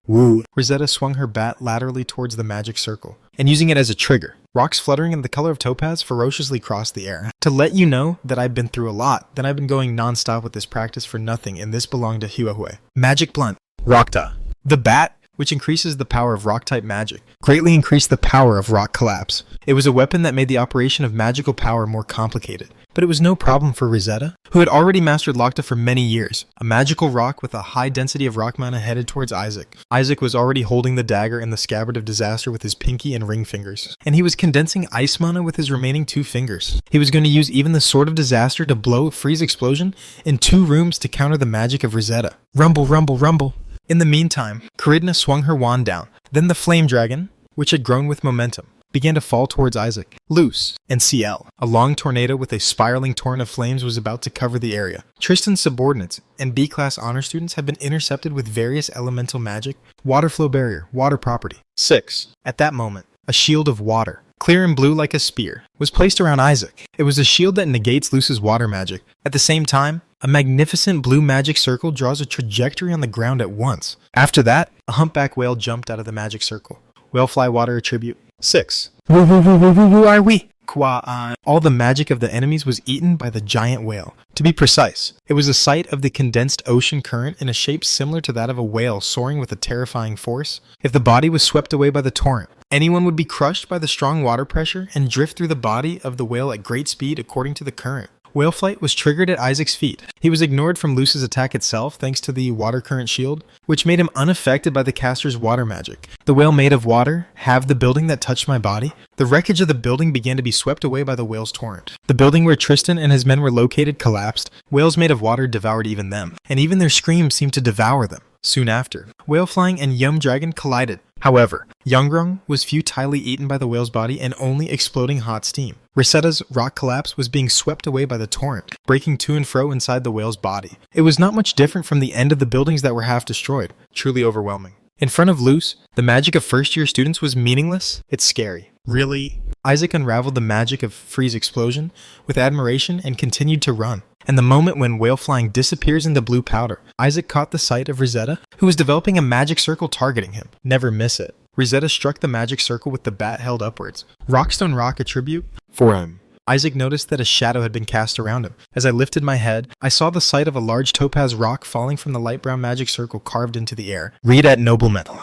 Woo. Rizetta swung her bat laterally towards the magic circle, and using it as a trigger, rocks fluttering in the color of topaz ferociously crossed the air. To let you know that I've been through a lot, then I've been going non-stop with this practice for nothing, and this belonged to Huahue. Magic blunt. Rockta. The bat, which increases the power of rock-type magic, greatly increased the power of rock collapse. It was a weapon that made the operation of magical power more complicated. But it was no problem for Rizetta, who had already mastered Lokta for many years. A magical rock with a high density of rock mana headed towards Isaac. Isaac was already holding the dagger and the scabbard of disaster with his pinky and ring fingers. And he was condensing ice mana with his remaining 2 fingers. He was going to use even the sword of disaster to blow freeze explosion in 2 rooms to counter the magic of Rizetta. Rumble, rumble, rumble. In the meantime, Caridna swung her wand down. Then the flame dragon, which had grown with momentum, began to fall towards Isaac. Loose and CL. A long tornado with a spiraling torrent of flames was about to cover the area. Tristan's subordinates and B-class honor students had been intercepted with various elemental magic, water flow barrier, water property. 6. At that moment, a shield of water, clear and blue like a spear, was placed around Isaac. It was a shield that negates Loose's water magic. At the same time, a magnificent blue magic circle draws a trajectory on the ground at once. After that, a humpback whale jumped out of the magic circle. Whalefly water attribute. 6. Who are we? All the magic of the enemies was eaten by the giant whale. To be precise, it was a sight of the condensed ocean current in a shape similar to that of a whale soaring with a terrifying force. If the body was swept away by the torrent, anyone would be crushed by the strong water pressure and drift through the body of the whale at great speed according to the current. Whale flight was triggered at Isaac's feet. He was ignored from Loose's attack itself thanks to the water current shield, which made him unaffected by the caster's water magic. The whale made of water halved the building that touched my body. The wreckage of the building began to be swept away by the whale's torrent. The building where Tristan and his men were located collapsed. Whales made of water devoured even them, and even their screams seemed to devour them. Soon after, Whale Flying and Yum Dragon collided. However, Youngrung was futilely eaten by the whale's body and only exploding hot steam. Risetta's rock collapse was being swept away by the torrent, breaking to and fro inside the whale's body. It was not much different from the end of the buildings that were half destroyed. Truly overwhelming. In front of Loose, the magic of first-year students was meaningless. It's scary. Really? Isaac unraveled the magic of freeze explosion with admiration and continued to run. And the moment when Whale Flying disappears into blue powder, Isaac caught the sight of Rizetta, who was developing a magic circle targeting him. Never miss it. Rizetta struck the magic circle with the bat held upwards. Rockstone rock attribute for him. Isaac noticed that a shadow had been cast around him. As I lifted my head, I saw the sight of a large topaz rock falling from the light brown magic circle carved into the air. Read at Noble Metal.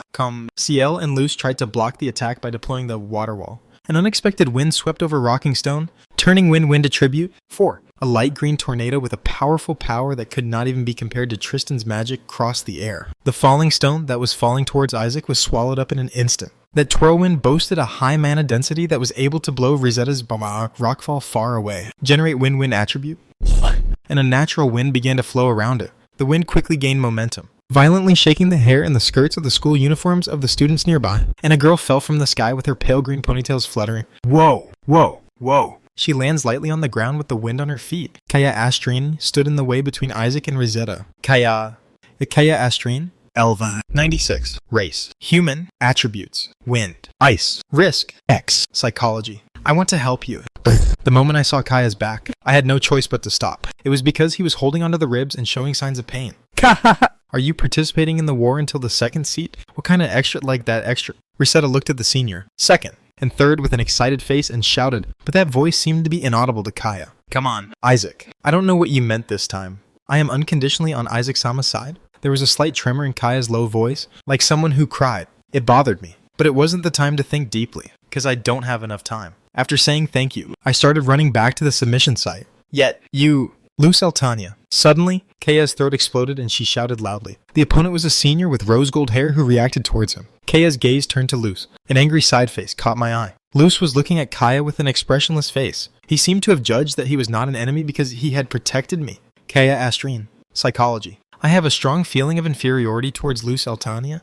CL and Loose tried to block the attack by deploying the water wall. An unexpected wind swept over Rocking Stone, turning wind attribute. 4. A light green tornado with a powerful power that could not even be compared to Tristan's magic crossed the air. The falling stone that was falling towards Isaac was swallowed up in an instant. That Twirlwind boasted a high mana density that was able to blow Risetta's rockfall far away. Generate wind attribute. And a natural wind began to flow around it. The wind quickly gained momentum, violently shaking the hair and the skirts of the school uniforms of the students nearby, and a girl fell from the sky with her pale green ponytails fluttering. Whoa! She lands lightly on the ground with the wind on her feet. Kaya Astrine stood in the way between Isaac and Rizetta. Kaya Astrine. Elva. 96. Race. Human. Attributes. Wind. Ice. Risk. X. Psychology. I want to help you. The moment I saw Kaya's back, I had no choice but to stop. It was because he was holding onto the ribs and showing signs of pain. Are you participating in the war until the second seat? What kind of extra like that extra? Rizetta looked at the senior. Second. And third with an excited face and shouted, but that voice seemed to be inaudible to Kaya. Come on. Isaac. I don't know what you meant this time. I am unconditionally on Isaac-sama's side. There was a slight tremor in Kaya's low voice, like someone who cried. It bothered me, but it wasn't the time to think deeply, because I don't have enough time. After saying thank you, I started running back to the submission site. Yet, Luz Altania. Suddenly, Kaya's throat exploded and she shouted loudly. The opponent was a senior with rose gold hair who reacted towards him. Kaya's gaze turned to Luz. An angry side face caught my eye. Luz was looking at Kaya with an expressionless face. He seemed to have judged that he was not an enemy because he had protected me. Kaya Astrine. Psychology. I have a strong feeling of inferiority towards Luz Altania.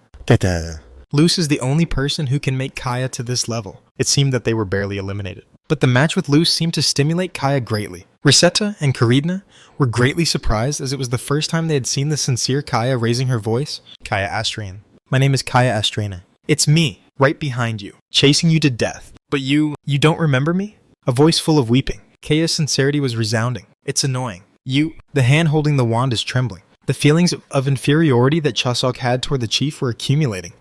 Luz is the only person who can make Kaya to this level. It seemed that they were barely eliminated. But the match with Luz seemed to stimulate Kaya greatly. Risetta and Karidna were greatly surprised as it was the first time they had seen the sincere Kaya raising her voice. Kaya Astrine. My name is Kaya Astrine. It's me, right behind you, chasing you to death. But you don't remember me? A voice full of weeping. Kaya's sincerity was resounding. It's annoying. The hand holding the wand is trembling. The feelings of inferiority that Chosok had toward the chief were accumulating,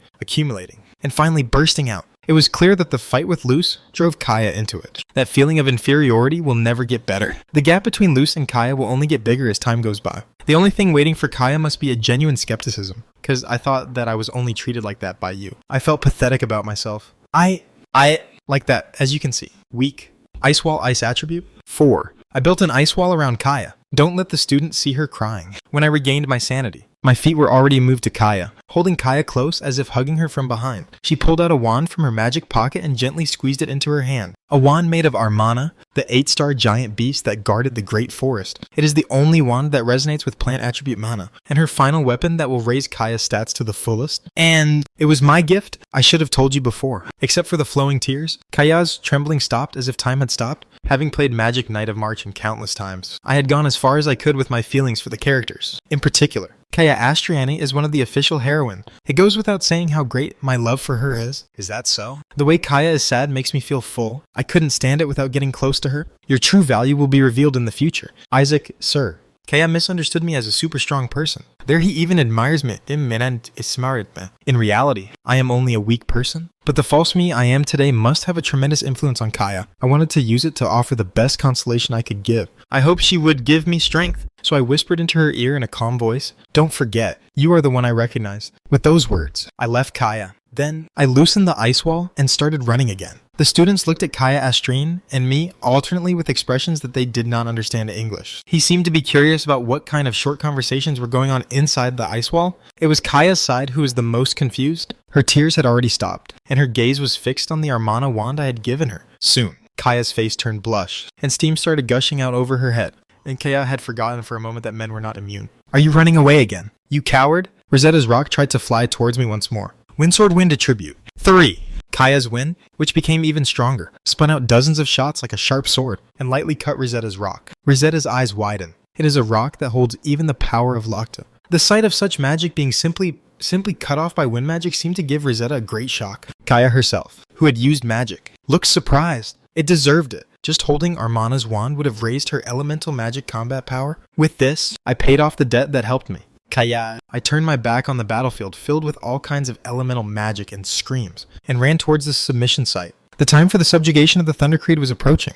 and finally bursting out. It was clear that the fight with Luz drove Kaya into it. That feeling of inferiority will never get better. The gap between Luz and Kaya will only get bigger as time goes by. The only thing waiting for Kaya must be a genuine skepticism, because I thought that I was only treated like that by you. I felt pathetic about myself. I like that, as you can see. Weak. Ice wall ice attribute. 4. I built an ice wall around Kaya. Don't let the student see her crying. When I regained my sanity, my feet were already moved to Kaya, holding Kaya close as if hugging her from behind. She pulled out a wand from her magic pocket and gently squeezed it into her hand. A wand made of Armana, the 8-star giant beast that guarded the great forest. It is the only wand that resonates with plant attribute mana, and her final weapon that will raise Kaya's stats to the fullest. And it was my gift? I should have told you before. Except for the flowing tears, Kaya's trembling stopped as if time had stopped. Having played Magic Knight of March countless times, I had gone as far as I could with my feelings for the characters. In particular, Kaya Astriani is one of the official heroines. It goes without saying how great my love for her is. Is that so? The way Kaya is sad makes me feel full. I couldn't stand it without getting close to her. Your true value will be revealed in the future. Isaac, sir. Kaya misunderstood me as a super strong person. There he even admires me. In reality, I am only a weak person. But the false me I am today must have a tremendous influence on Kaya. I wanted to use it to offer the best consolation I could give. I hoped she would give me strength. So I whispered into her ear in a calm voice, "Don't forget, you are the one I recognize." With those words, I left Kaya. Then, I loosened the ice wall and started running again. The students looked at Kaya Astrine and me alternately with expressions that they did not understand English. He seemed to be curious about what kind of short conversations were going on inside the ice wall. It was Kaya's side who was the most confused. Her tears had already stopped, and her gaze was fixed on the Armana wand I had given her. Soon, Kaya's face turned blush, and steam started gushing out over her head. And Kaya had forgotten for a moment that men were not immune. Are you running away again? You coward? Rosetta's rock tried to fly towards me once more. Windsword Wind attribute. 3. Kaya's wind, which became even stronger, spun out dozens of shots like a sharp sword and lightly cut Rosetta's rock. Rosetta's eyes widen. It is a rock that holds even the power of Locta. The sight of such magic being simply cut off by wind magic seemed to give Rosetta a great shock. Kaya herself, who had used magic, looked surprised. It deserved it. Just holding Armana's wand would have raised her elemental magic combat power. With this, I paid off the debt that helped me. Kaya. I turned my back on the battlefield filled with all kinds of elemental magic and screams, and ran towards the submission site. The time for the subjugation of the Thunder Creed was approaching.